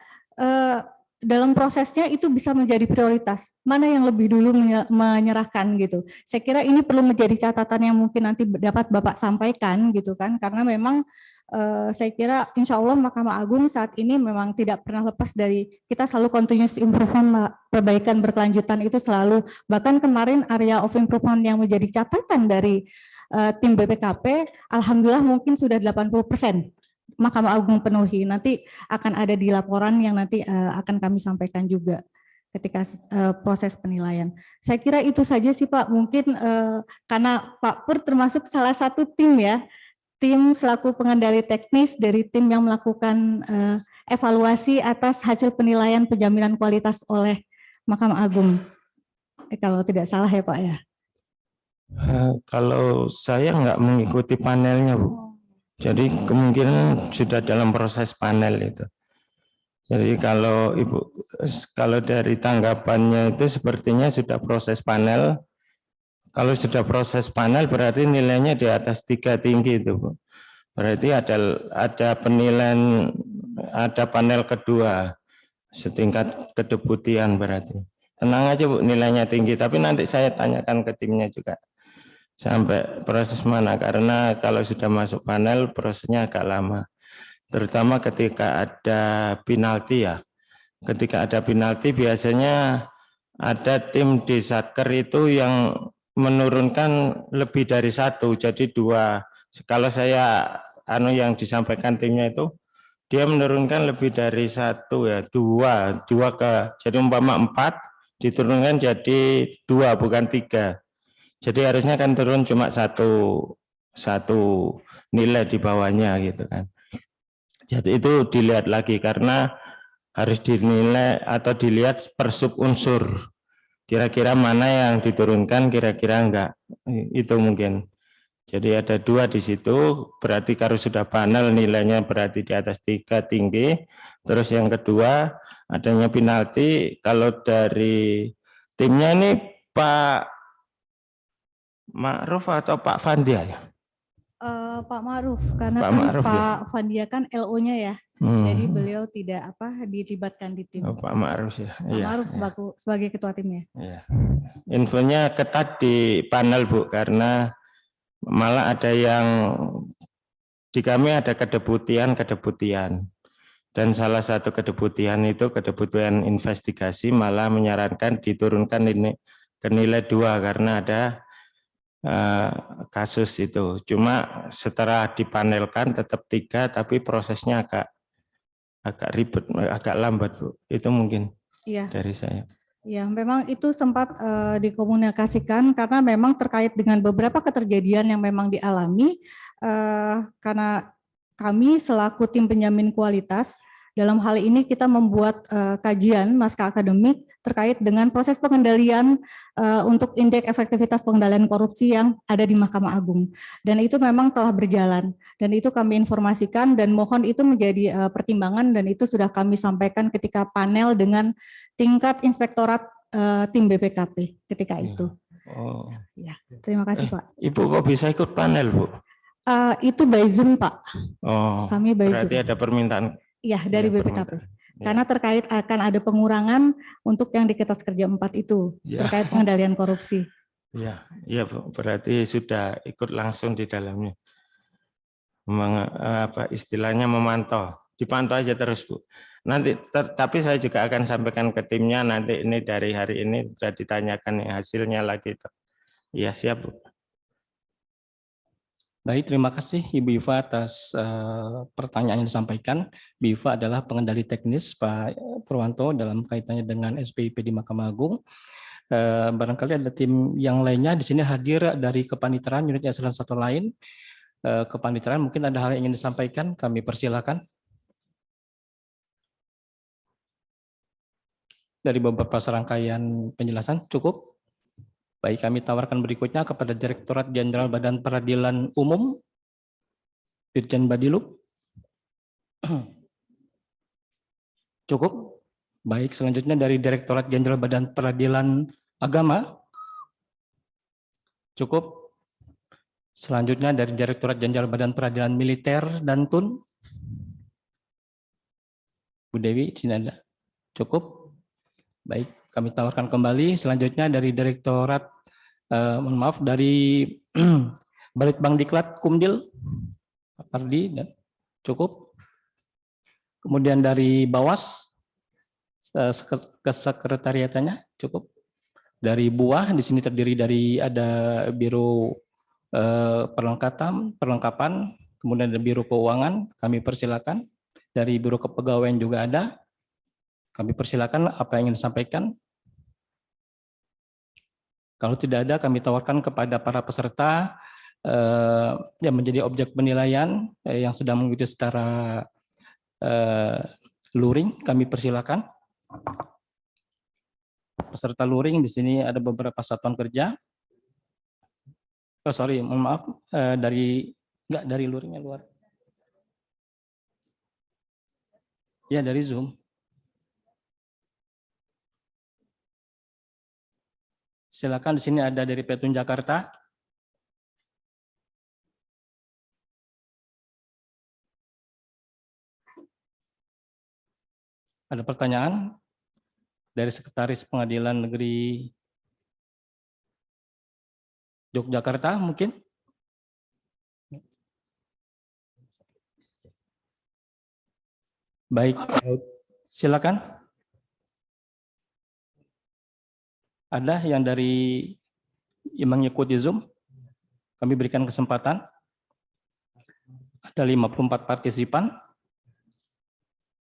[SPEAKER 5] dalam prosesnya itu bisa menjadi prioritas. Mana yang lebih dulu menyerahkan gitu. Saya kira ini perlu menjadi catatan yang mungkin nanti dapat Bapak sampaikan gitu kan karena memang saya kira insya Allah Mahkamah Agung saat ini memang tidak pernah lepas dari kita selalu continuous improvement, perbaikan berkelanjutan itu selalu, bahkan kemarin area of improvement yang menjadi catatan dari tim BPKP, Alhamdulillah mungkin sudah 80% Mahkamah Agung penuhi, nanti akan ada di laporan yang nanti akan kami sampaikan juga ketika proses penilaian. Saya kira itu saja sih Pak, mungkin karena Pak Pur termasuk salah satu tim ya, tim selaku pengendali teknis dari tim yang melakukan evaluasi atas hasil penilaian penjaminan kualitas oleh Mahkamah Agung. Kalau tidak salah ya Pak ya.
[SPEAKER 4] Kalau saya nggak mengikuti panelnya Bu. Jadi kemungkinan sudah dalam proses panel itu. Jadi kalau dari tanggapannya itu sepertinya sudah proses panel. Kalau sudah proses panel berarti nilainya di atas 3 tinggi itu Bu. Berarti ada penilaian, ada panel kedua setingkat kedeputian berarti. Tenang aja Bu, nilainya tinggi, tapi nanti saya tanyakan ke timnya juga sampai proses mana, karena kalau sudah masuk panel prosesnya agak lama. Terutama ketika ada penalti ya. Ketika ada penalti biasanya ada tim di Satker itu yang menurunkan lebih dari 1, jadi 2. Kalau saya yang disampaikan timnya itu dia menurunkan lebih dari 1 ya, 2 jadi umpama 4 diturunkan jadi 2 bukan 3. Jadi harusnya kan turun cuma 1 satu nilai di bawahnya gitu kan. Jadi itu dilihat lagi karena harus dinilai atau dilihat per sub unsur. Kira-kira mana yang diturunkan, kira-kira enggak. Itu mungkin. Jadi ada 2 di situ, berarti kalau sudah panel nilainya berarti di atas 3 tinggi. Terus yang kedua, adanya penalti. Kalau dari timnya ini Pak Ma'ruf atau Pak Fandia ya?
[SPEAKER 5] Pak Ma'ruf, karena
[SPEAKER 4] Pak
[SPEAKER 5] kan
[SPEAKER 4] Ma'ruf, ya?
[SPEAKER 5] Pak Fandia kan LO-nya ya, jadi beliau tidak dilibatkan di tim.
[SPEAKER 4] Oh, Pak Ma'ruf ya.
[SPEAKER 5] Pak Ma'ruf sebagai ketua timnya.
[SPEAKER 4] Iya. Infonya ketat di panel Bu, karena malah ada yang di kami ada kedeputian, dan salah satu kedeputian itu kedeputian investigasi malah menyarankan diturunkan ini ke nilai 2 karena ada kasus itu. Cuma setelah dipanelkan tetap 3, tapi prosesnya agak ribet, agak lambat Bu. Itu mungkin dari saya.
[SPEAKER 5] Ya, memang itu sempat dikomunikasikan karena memang terkait dengan beberapa keterjadian yang memang dialami karena kami selaku tim penjamin kualitas dalam hal ini kita membuat kajian naskah akademik terkait dengan proses pengendalian untuk indeks efektivitas pengendalian korupsi yang ada di Mahkamah Agung, dan itu memang telah berjalan dan itu kami informasikan dan mohon itu menjadi pertimbangan, dan itu sudah kami sampaikan ketika panel dengan tingkat inspektorat tim BPKP ketika itu.
[SPEAKER 4] Oh.
[SPEAKER 5] Ya, terima kasih Pak.
[SPEAKER 4] Ibu kok bisa ikut panel Bu?
[SPEAKER 5] Itu by Zoom Pak.
[SPEAKER 4] Oh,
[SPEAKER 5] kami by
[SPEAKER 4] berarti
[SPEAKER 5] Zoom.
[SPEAKER 4] ada permintaan.
[SPEAKER 5] Ya, dari BPKP. Karena terkait akan ada pengurangan untuk yang di kertas kerja 4 itu, terkait pengendalian korupsi.
[SPEAKER 4] Ya, iya Bu, berarti sudah ikut langsung di dalamnya. Istilahnya memantau, dipantau aja terus Bu. Nanti tapi saya juga akan sampaikan ke timnya nanti, ini dari hari ini sudah ditanyakan hasilnya lagi. Iya siap Bu.
[SPEAKER 6] Baik, terima kasih Ibu Iva atas pertanyaan yang disampaikan. Ibu Iva adalah pengendali teknis Pak Purwanto dalam kaitannya dengan SPIP di Mahkamah Agung. Barangkali ada tim yang lainnya di sini hadir dari kepaniteraan unit eselon 1 lain. Kepaniteraan mungkin ada hal yang ingin disampaikan, kami persilakan. Dari beberapa serangkaian penjelasan cukup. Baik, kami tawarkan berikutnya kepada Direktorat Jenderal Badan Peradilan Umum, Dirjen Badilub. Cukup. Baik, selanjutnya dari Direktorat Jenderal Badan Peradilan Agama. Cukup. Selanjutnya dari Direktorat Jenderal Badan Peradilan Militer dan TUN. Bu Dewi, di sini ada. Cukup. Baik, kami tawarkan kembali. Selanjutnya dari Direktorat, mohon maaf, dari Balitbang Diklat Kumdil, Pak Pardi, dan cukup. Kemudian dari Bawas, kesekretariatannya cukup. Dari Buah, di sini terdiri dari ada Biro perlengkapan, kemudian ada Biro Keuangan, kami persilakan. Dari Biro Kepegawaian juga ada. Kami persilakan apa yang ingin disampaikan. Kalau tidak ada, kami tawarkan kepada para peserta yang menjadi objek penilaian yang sedang mengikuti secara luring, kami persilakan. Peserta luring di sini ada beberapa satuan kerja. Oh sorry, mohon maaf, enggak dari luringnya luar. Ya dari Zoom. Silakan, di sini ada dari Petun Jakarta. Ada pertanyaan dari Sekretaris Pengadilan Negeri Yogyakarta mungkin? Baik, silakan. Ada yang yang mengikuti Zoom? Kami berikan kesempatan. Ada 54 partisipan.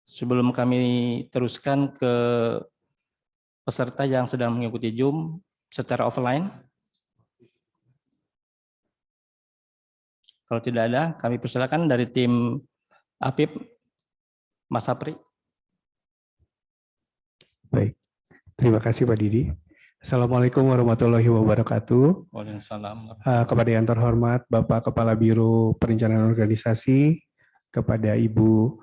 [SPEAKER 6] Sebelum kami teruskan ke peserta yang sedang mengikuti Zoom secara offline, Kalau tidak ada, kami persilakan dari tim APIP, Mas Sapri.
[SPEAKER 7] Baik, terima kasih Pak Didi. Assalamualaikum warahmatullahi wabarakatuh.
[SPEAKER 6] Waalaikumsalam.
[SPEAKER 7] Kepada yang terhormat Bapak Kepala Biro Perencanaan Organisasi, kepada Ibu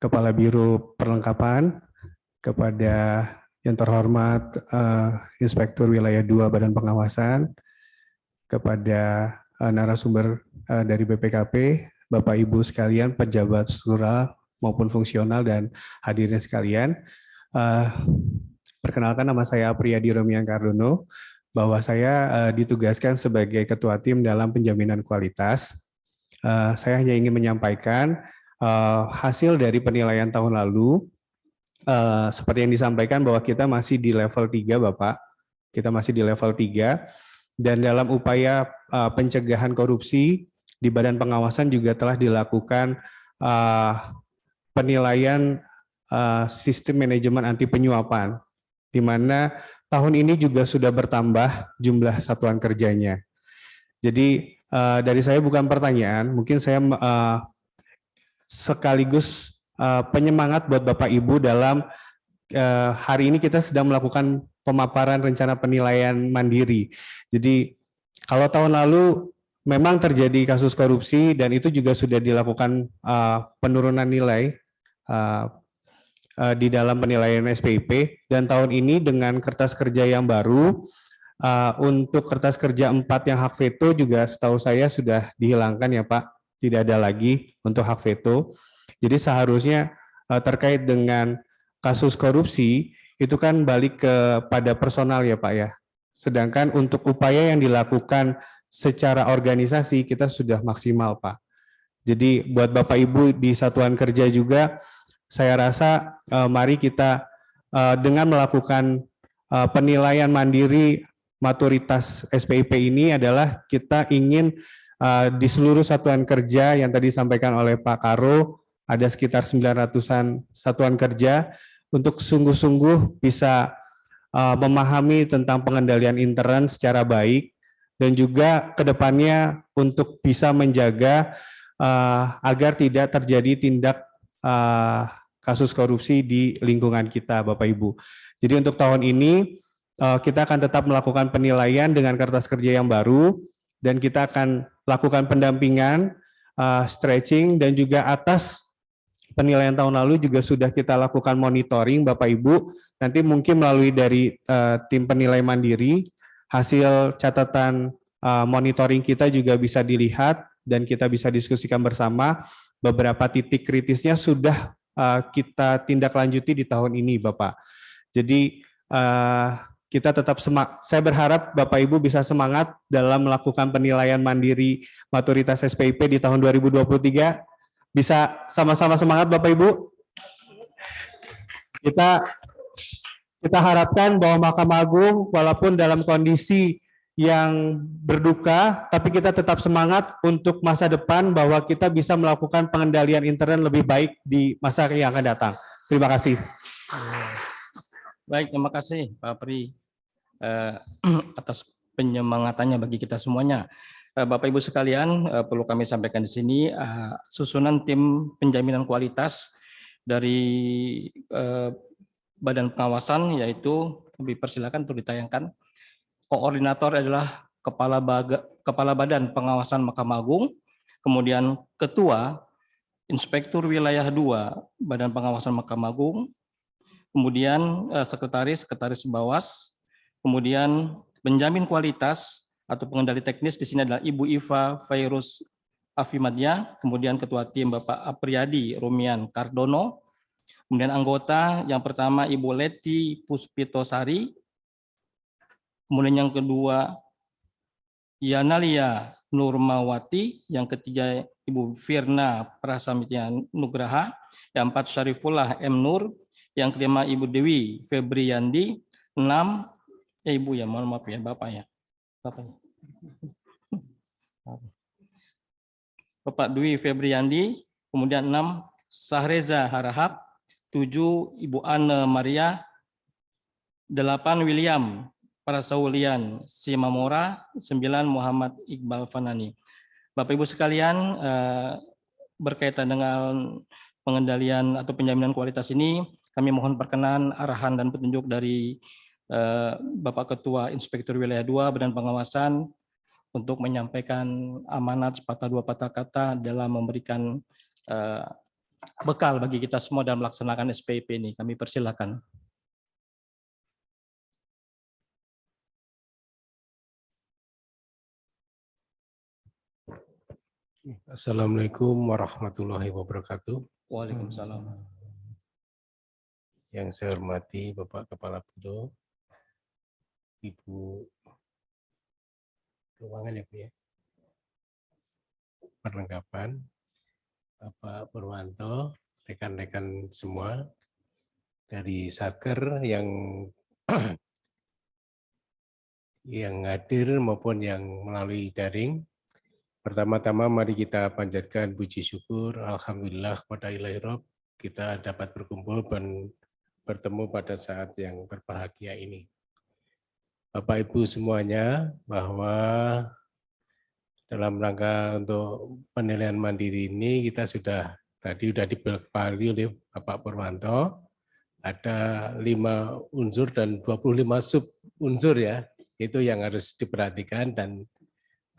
[SPEAKER 7] Kepala Biro Perlengkapan, kepada yang terhormat Inspektur Wilayah 2 Badan Pengawasan, kepada narasumber dari BPKP, Bapak Ibu sekalian, pejabat struktural maupun fungsional dan hadirin sekalian. Perkenalkan, nama saya Apriyadi Romian Cardono, bahwa saya ditugaskan sebagai Ketua Tim dalam penjaminan kualitas. Saya hanya ingin menyampaikan hasil dari penilaian tahun lalu, seperti yang disampaikan bahwa kita masih di level 3, Bapak. Kita masih di level 3, dan dalam upaya pencegahan korupsi di Badan Pengawasan juga telah dilakukan penilaian sistem manajemen anti penyuapan, di mana tahun ini juga sudah bertambah jumlah satuan kerjanya. Jadi dari saya bukan pertanyaan, mungkin saya sekaligus penyemangat buat Bapak Ibu dalam hari ini kita sedang melakukan pemaparan rencana penilaian mandiri. Jadi kalau tahun lalu memang terjadi kasus korupsi dan itu juga sudah dilakukan penurunan nilai di dalam penilaian SPIP, dan tahun ini dengan kertas kerja yang baru, untuk kertas kerja 4 yang hak veto juga setahu saya sudah dihilangkan ya Pak, tidak ada lagi untuk hak veto. Jadi seharusnya terkait dengan kasus korupsi itu kan balik kepada personal ya Pak ya, sedangkan untuk upaya yang dilakukan secara organisasi kita sudah maksimal Pak. Jadi buat Bapak Ibu di satuan kerja juga, saya rasa mari kita dengan melakukan penilaian mandiri maturitas SPIP ini adalah kita ingin di seluruh satuan kerja yang tadi disampaikan oleh Pak Karo, ada sekitar 900-an satuan kerja, untuk sungguh-sungguh bisa memahami tentang pengendalian intern secara baik, dan juga kedepannya untuk bisa menjaga agar tidak terjadi tindak kasus korupsi di lingkungan kita, Bapak Ibu. Jadi untuk tahun ini kita akan tetap melakukan penilaian dengan kertas kerja yang baru, dan kita akan lakukan pendampingan, stretching, dan juga atas penilaian tahun lalu juga sudah kita lakukan monitoring, Bapak Ibu. Nanti mungkin melalui dari tim penilai mandiri, hasil catatan monitoring kita juga bisa dilihat dan kita bisa diskusikan bersama. Beberapa titik kritisnya sudah kita tindak lanjuti di tahun ini, Bapak. Jadi kita tetap saya berharap Bapak Ibu bisa semangat dalam melakukan penilaian mandiri maturitas SPIP di tahun 2023. Bisa sama-sama semangat Bapak Ibu. Kita harapkan bahwa Mahkamah Agung walaupun dalam kondisi yang berduka, tapi kita tetap semangat untuk masa depan bahwa kita bisa melakukan pengendalian intern lebih baik di masa yang akan datang. Terima kasih.
[SPEAKER 6] Baik, terima kasih Pak Pri atas penyemangatannya bagi kita semuanya. Bapak Ibu sekalian, perlu kami sampaikan di sini susunan tim penjaminan kualitas dari Badan Pengawasan, yaitu dipersilakan untuk ditayangkan. Koordinator adalah Kepala Badan Pengawasan Mahkamah Agung, kemudian Ketua Inspektur Wilayah 2 Badan Pengawasan Mahkamah Agung, kemudian Sekretaris Bawas, kemudian penjamin kualitas atau pengendali teknis di sini adalah Ibu Iva Fairuz Afimadya, kemudian Ketua Tim Bapak Apriyadi Romian Cardono, kemudian anggota yang pertama Ibu Leti Puspitosari, kemudian yang kedua Yanalia Nurmawati, yang ketiga Ibu Firna Prasamitya Nugraha, yang empat Syarifullah M. Nur, yang kelima Ibu Dewi Febriandi, 6 Ibu ya, mohon maaf ya Bapak ya. Bapak Dwi Febriandi, kemudian 6 Sahreza Harahap, 7 Ibu Anne Maria, 8 William para Saulian Simamora, 9 Muhammad Iqbal Fanani. Bapak Ibu sekalian, berkaitan dengan pengendalian atau penjaminan kualitas ini, kami mohon perkenan arahan dan petunjuk dari Bapak Ketua Inspektur Wilayah 2 Badan Pengawasan untuk menyampaikan amanat sepatah dua patah kata dalam memberikan bekal bagi kita semua dalam melaksanakan SPIP ini. Kami persilakan.
[SPEAKER 8] Assalamualaikum warahmatullahi wabarakatuh.
[SPEAKER 6] Waalaikumsalam.
[SPEAKER 8] Yang saya hormati Bapak Kepala Biro, Ibu Keuangan ya Bu ya, perlengkapan, Bapak Purwanto, rekan-rekan semua dari Satker yang hadir maupun yang melalui daring. Pertama-tama mari kita panjatkan puji syukur, alhamdulillah kepada Ilahi Rob, kita dapat berkumpul dan bertemu pada saat yang berbahagia ini. Bapak Ibu semuanya, bahwa dalam rangka untuk penilaian mandiri ini kita tadi sudah dibekali oleh Bapak Purwanto, ada 5 unsur dan 25 sub unsur ya, itu yang harus diperhatikan dan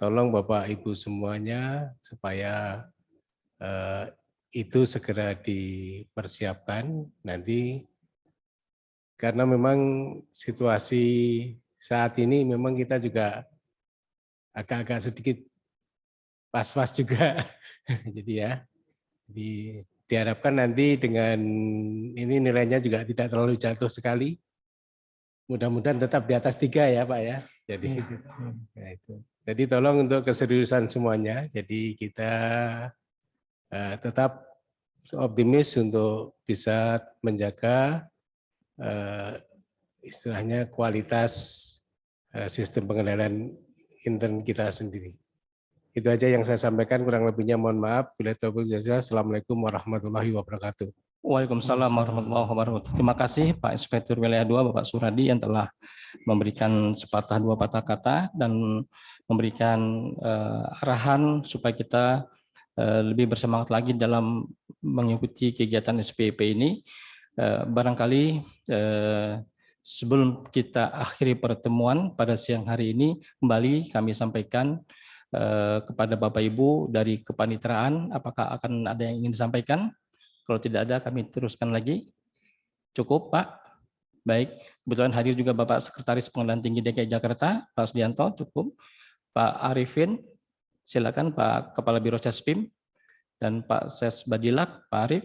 [SPEAKER 8] tolong Bapak Ibu semuanya supaya itu segera dipersiapkan nanti, karena memang situasi saat ini memang kita juga agak-agak sedikit pas-pas juga. Jadi ya, diharapkan nanti dengan ini nilainya juga tidak terlalu jatuh sekali. Mudah-mudahan tetap di atas 3 ya Pak ya. Jadi ya itu. Jadi tolong untuk keseriusan semuanya. Jadi kita tetap optimis untuk bisa menjaga istilahnya kualitas sistem pengendalian intern kita sendiri. Itu aja yang saya sampaikan, kurang lebihnya mohon maaf. Bila taufiq wal hidayah. Assalamualaikum warahmatullahi wabarakatuh.
[SPEAKER 6] Waalaikumsalam warahmatullahi wabarakatuh. Terima kasih Pak Inspektur Wilayah 2 Bapak Suradi yang telah memberikan sepatah dua patah kata dan memberikan arahan supaya kita lebih bersemangat lagi dalam mengikuti kegiatan SPIP ini. Barangkali sebelum kita akhiri pertemuan pada siang hari ini, kembali kami sampaikan kepada Bapak Ibu dari kepanitraan, apakah akan ada yang ingin disampaikan? Kalau tidak ada, kami teruskan lagi. Cukup, Pak? Baik, kebetulan hadir juga Bapak Sekretaris Pengadilan Tinggi DKI Jakarta, Pak Sudianto, cukup. Pak Arifin, silakan Pak Kepala Biro Sespim, dan Pak Ses Badilak, Pak Arif,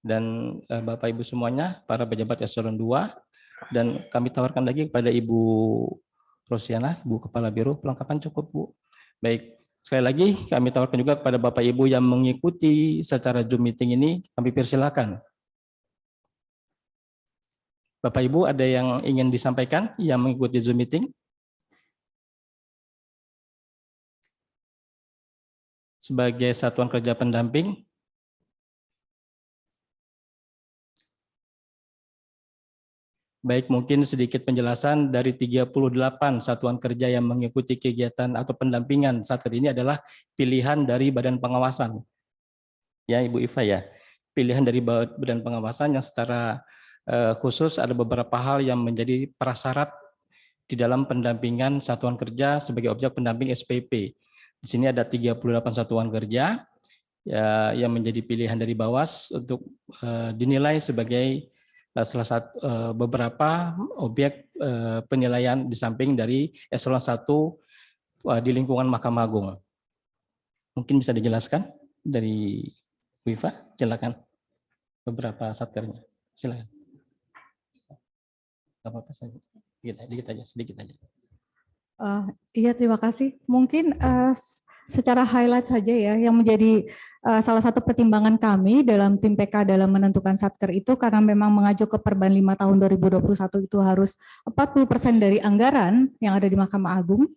[SPEAKER 6] dan Bapak Ibu semuanya, para pejabat eselon 2, dan kami tawarkan lagi kepada Ibu Rosiana, Ibu Kepala Biro, pelengkapan cukup Bu. Baik, sekali lagi kami tawarkan juga kepada Bapak Ibu yang mengikuti secara Zoom meeting ini, kami persilakan. Bapak Ibu ada yang ingin disampaikan yang mengikuti Zoom meeting? Sebagai satuan kerja pendamping, baik, mungkin sedikit penjelasan dari 38 satuan kerja yang mengikuti kegiatan atau pendampingan saat ini adalah pilihan dari Badan Pengawasan. Ya, Ibu Iva ya, pilihan dari Badan Pengawasan yang secara khusus ada beberapa hal yang menjadi prasyarat di dalam pendampingan satuan kerja sebagai objek pendamping SPIP. Di sini ada 38 satuan kerja ya, yang menjadi pilihan dari Bawas untuk dinilai sebagai salah satu beberapa objek penilaian di samping dari eselon 1 di lingkungan Mahkamah Agung. Mungkin bisa dijelaskan dari Wifa, silakan beberapa satkernya, silakan. Apa-apa saja, sedikit aja.
[SPEAKER 5] Iya, terima kasih. Mungkin secara highlight saja ya, yang menjadi salah satu pertimbangan kami dalam tim PK dalam menentukan satker itu karena memang mengacu ke Perban 5 tahun 2021 itu harus 40% dari anggaran yang ada di Mahkamah Agung.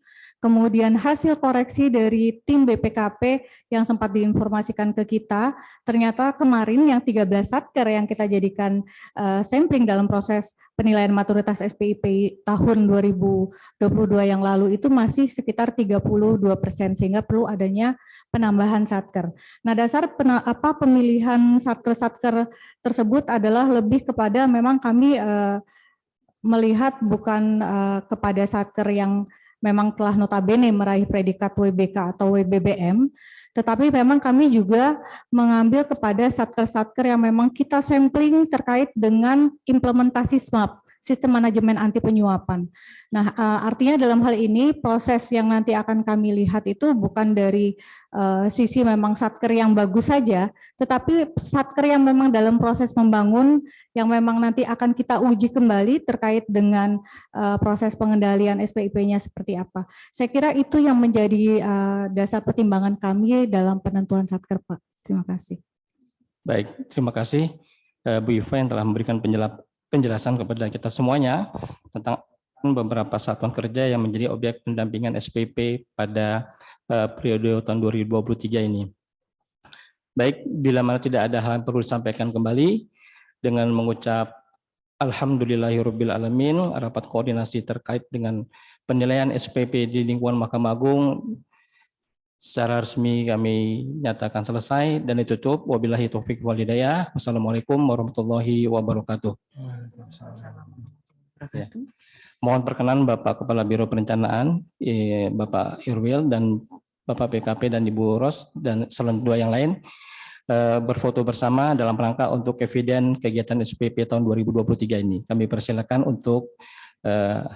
[SPEAKER 5] Kemudian hasil koreksi dari tim BPKP yang sempat diinformasikan ke kita, ternyata kemarin yang 13 satker yang kita jadikan sampling dalam proses penilaian maturitas SPIP tahun 2022 yang lalu itu masih sekitar 32%, sehingga perlu adanya penambahan satker. Nah, dasar pemilihan satker-satker tersebut adalah lebih kepada memang kami melihat bukan kepada satker yang memang telah notabene meraih predikat WBK atau WBBM, tetapi memang kami juga mengambil kepada satker-satker yang memang kita sampling terkait dengan implementasi SMAP, Sistem Manajemen Anti Penyuapan. Nah, artinya dalam hal ini proses yang nanti akan kami lihat itu bukan dari sisi memang satker yang bagus saja, tetapi satker yang memang dalam proses membangun, yang memang nanti akan kita uji kembali terkait dengan proses pengendalian SPIP-nya seperti apa. Saya kira itu yang menjadi dasar pertimbangan kami dalam penentuan satker, Pak. Terima kasih.
[SPEAKER 6] Baik, terima kasih Bu Iva yang telah memberikan penjelasan kepada kita semuanya tentang beberapa satuan kerja yang menjadi objek pendampingan SPIP pada periode tahun 2023 ini. Baik, bila mana tidak ada hal yang perlu disampaikan kembali, dengan mengucap Alhamdulillahirabbil alamin, rapat koordinasi terkait dengan penilaian SPP di lingkungan Mahkamah Agung secara resmi kami nyatakan selesai dan ditutup. Wabillahi taufik wal hidayah. Wassalamualaikum warahmatullahi wabarakatuh. Ya. Mohon perkenan Bapak Kepala Biro Perencanaan, Bapak Irwil dan Bapak PKP dan Ibu Ros dan salon dua yang lain berfoto bersama dalam rangka untuk eviden kegiatan SPP tahun 2023 ini. Kami persilakan untuk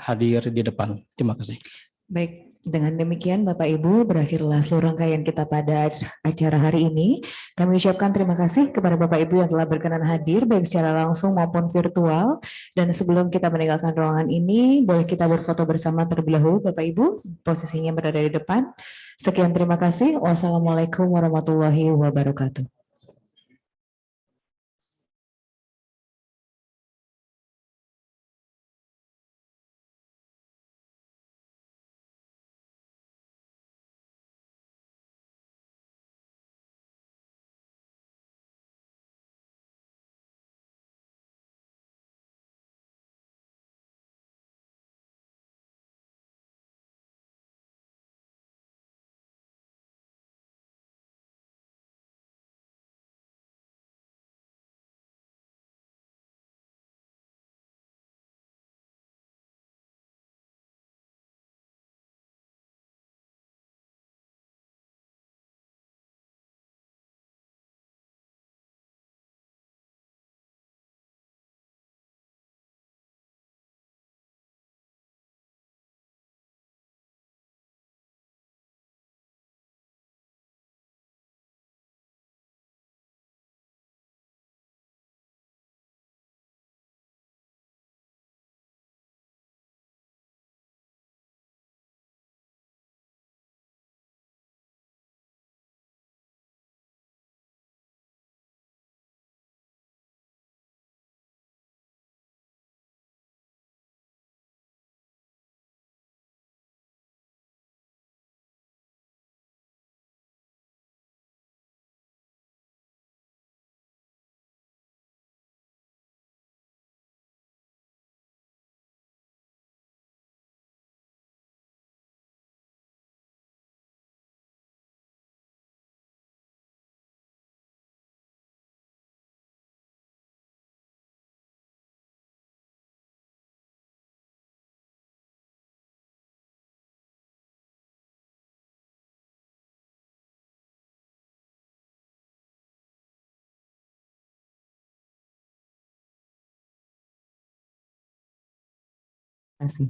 [SPEAKER 6] hadir di depan. Terima kasih.
[SPEAKER 1] Baik, dengan demikian Bapak Ibu berakhirlah seluruh rangkaian kita pada acara hari ini. Kami ucapkan terima kasih kepada Bapak Ibu yang telah berkenan hadir baik secara langsung maupun virtual. Dan sebelum kita meninggalkan ruangan ini, boleh kita berfoto bersama terlebih dahulu Bapak Ibu, posisinya berada di depan. Sekian terima kasih. Wassalamualaikum warahmatullahi wabarakatuh. Terima kasih.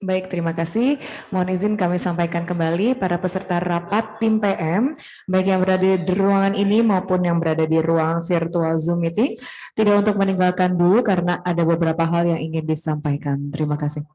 [SPEAKER 1] Baik, terima kasih. Mohon izin kami sampaikan kembali para peserta rapat tim PM, baik yang berada di ruangan ini maupun yang berada di ruang virtual Zoom meeting, tidak untuk meninggalkan dulu karena ada beberapa hal yang ingin disampaikan. Terima kasih.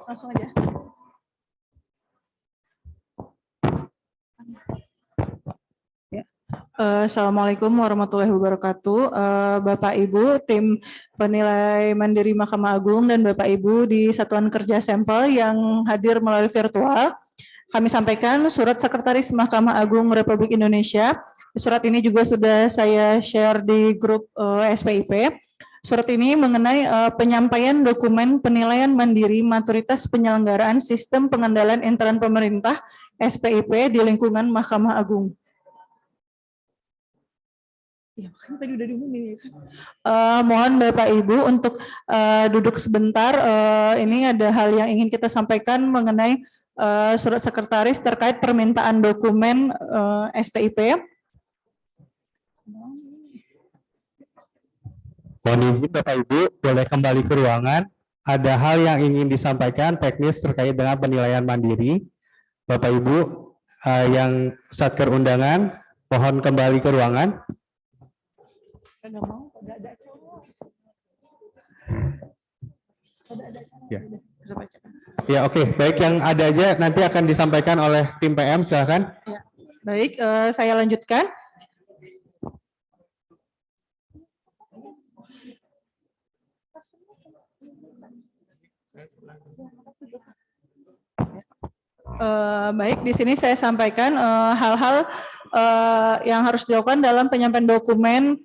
[SPEAKER 9] Langsung aja. Ya. Assalamualaikum warahmatullahi wabarakatuh. Bapak Ibu tim penilai mandiri Mahkamah Agung dan Bapak Ibu di Satuan Kerja Sampel yang hadir melalui virtual, kami sampaikan surat Sekretaris Mahkamah Agung Republik Indonesia. Surat ini juga sudah saya share di grup SPIP. Surat ini mengenai penyampaian dokumen penilaian mandiri maturitas penyelenggaraan sistem pengendalian intern pemerintah SPIP di lingkungan Mahkamah Agung. Ya, makanya tadi udah diumumin ya kan. Mohon Bapak Ibu untuk duduk sebentar. Ini ada hal yang ingin kita sampaikan mengenai surat sekretaris terkait permintaan dokumen SPIP.
[SPEAKER 7] Mohon izin Bapak Ibu, boleh kembali ke ruangan. Ada hal yang ingin disampaikan teknis terkait dengan penilaian mandiri. Bapak Ibu yang Satker undangan, mohon kembali ke ruangan. Ya, oke. Baik, yang ada aja nanti akan disampaikan oleh tim PM, silakan.
[SPEAKER 9] Ya, baik, saya lanjutkan. Baik, di sini saya sampaikan hal-hal yang harus dilakukan dalam penyampaian dokumen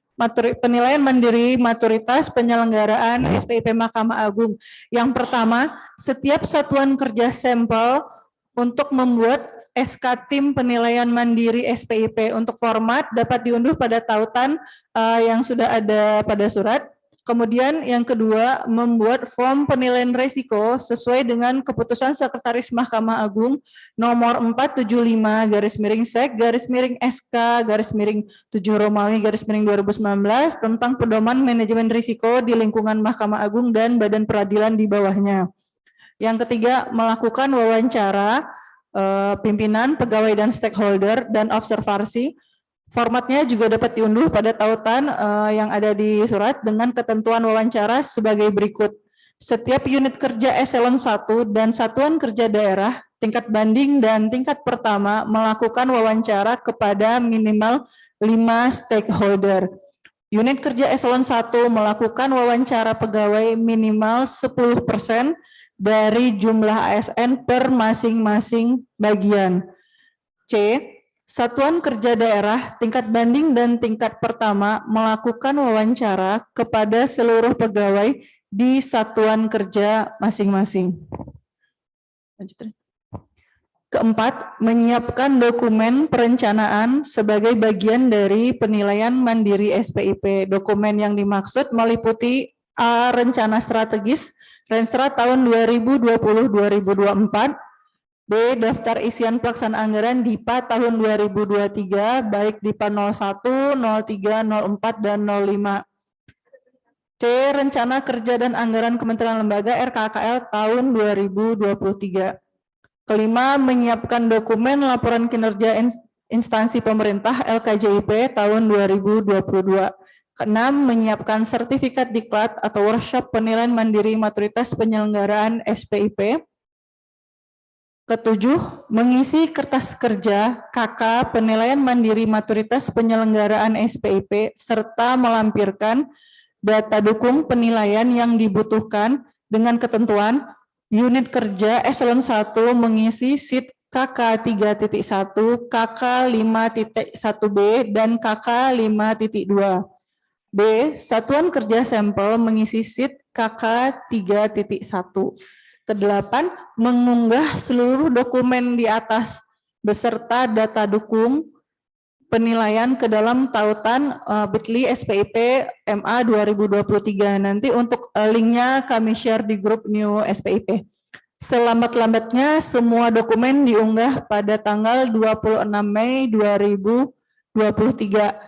[SPEAKER 9] penilaian mandiri maturitas penyelenggaraan SPIP Mahkamah Agung. Yang pertama, setiap satuan kerja sampel untuk membuat SK tim penilaian mandiri SPIP untuk format dapat diunduh pada tautan yang sudah ada pada surat. Kemudian yang kedua, membuat form penilaian risiko sesuai dengan keputusan Sekretaris Mahkamah Agung nomor 475/SK/7 Romawi/7 tentang pedoman manajemen risiko di lingkungan Mahkamah Agung dan badan peradilan di bawahnya. Yang ketiga, melakukan wawancara pimpinan, pegawai dan stakeholder dan observasi. Formatnya juga dapat diunduh pada tautan yang ada di surat dengan ketentuan wawancara sebagai berikut. Setiap unit kerja eselon 1 dan satuan kerja daerah, tingkat banding dan tingkat pertama melakukan wawancara kepada minimal 5 stakeholder. Unit kerja eselon 1 melakukan wawancara pegawai minimal 10% dari jumlah ASN per masing-masing bagian. C. Satuan kerja daerah tingkat banding dan tingkat pertama melakukan wawancara kepada seluruh pegawai di satuan kerja masing-masing. Keempat, menyiapkan dokumen perencanaan sebagai bagian dari penilaian mandiri SPIP. Dokumen yang dimaksud meliputi A. Rencana strategis Renstra tahun 2020-2024, B. Daftar isian pelaksanaan anggaran DIPA tahun 2023, baik DIPA 01, 03, 04, dan 05. C. Rencana kerja dan anggaran Kementerian Lembaga RKKL tahun 2023. Kelima, menyiapkan dokumen laporan kinerja instansi pemerintah LKJIP tahun 2022. Keenam, menyiapkan sertifikat diklat atau workshop penilaian mandiri maturitas penyelenggaraan SPIP. Ketujuh, mengisi kertas kerja KK penilaian mandiri maturitas penyelenggaraan SPIP serta melampirkan data dukung penilaian yang dibutuhkan dengan ketentuan unit kerja eselon 1 mengisi sheet KK 3.1, KK 5.1B, dan KK 5.2. B. Satuan kerja sampel mengisi sheet KK 3.1. Kedelapan, mengunggah seluruh dokumen di atas beserta data dukung penilaian ke dalam tautan Bitly SPIP MA 2023. Nanti untuk linknya kami share di grup New SPIP. Selambat-lambatnya semua dokumen diunggah pada tanggal 26 Mei 2023.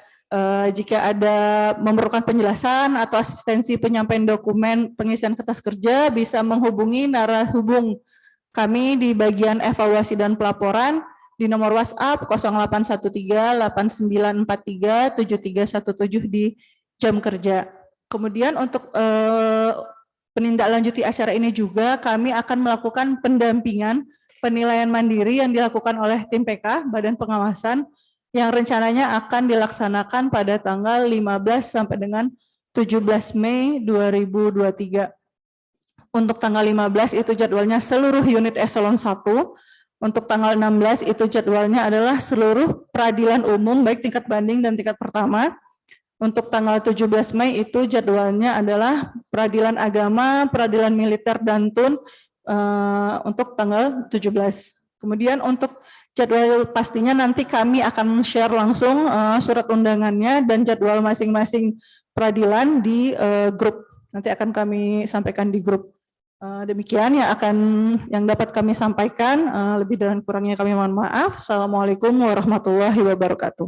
[SPEAKER 9] Jika ada memerlukan penjelasan atau asistensi penyampaian dokumen pengisian kertas kerja, bisa menghubungi narasubung kami di bagian evaluasi dan pelaporan di nomor WhatsApp 0813-8943-7317 di jam kerja. Kemudian untuk penindaklanjuti acara ini juga kami akan melakukan pendampingan penilaian mandiri yang dilakukan oleh tim PK, Badan Pengawasan, yang rencananya akan dilaksanakan pada tanggal 15 sampai dengan 17 Mei 2023. Untuk tanggal 15 itu jadwalnya seluruh unit eselon 1. Untuk tanggal 16 itu jadwalnya adalah seluruh peradilan umum baik tingkat banding dan tingkat pertama. Untuk tanggal 17 Mei itu jadwalnya adalah peradilan agama, peradilan militer dan TUN untuk tanggal 17. Kemudian untuk jadwal pastinya nanti kami akan share langsung surat undangannya dan jadwal masing-masing peradilan di grup. Nanti akan kami sampaikan di grup. Demikian yang dapat kami sampaikan. Lebih dan kurangnya kami mohon maaf. Assalamualaikum warahmatullahi wabarakatuh.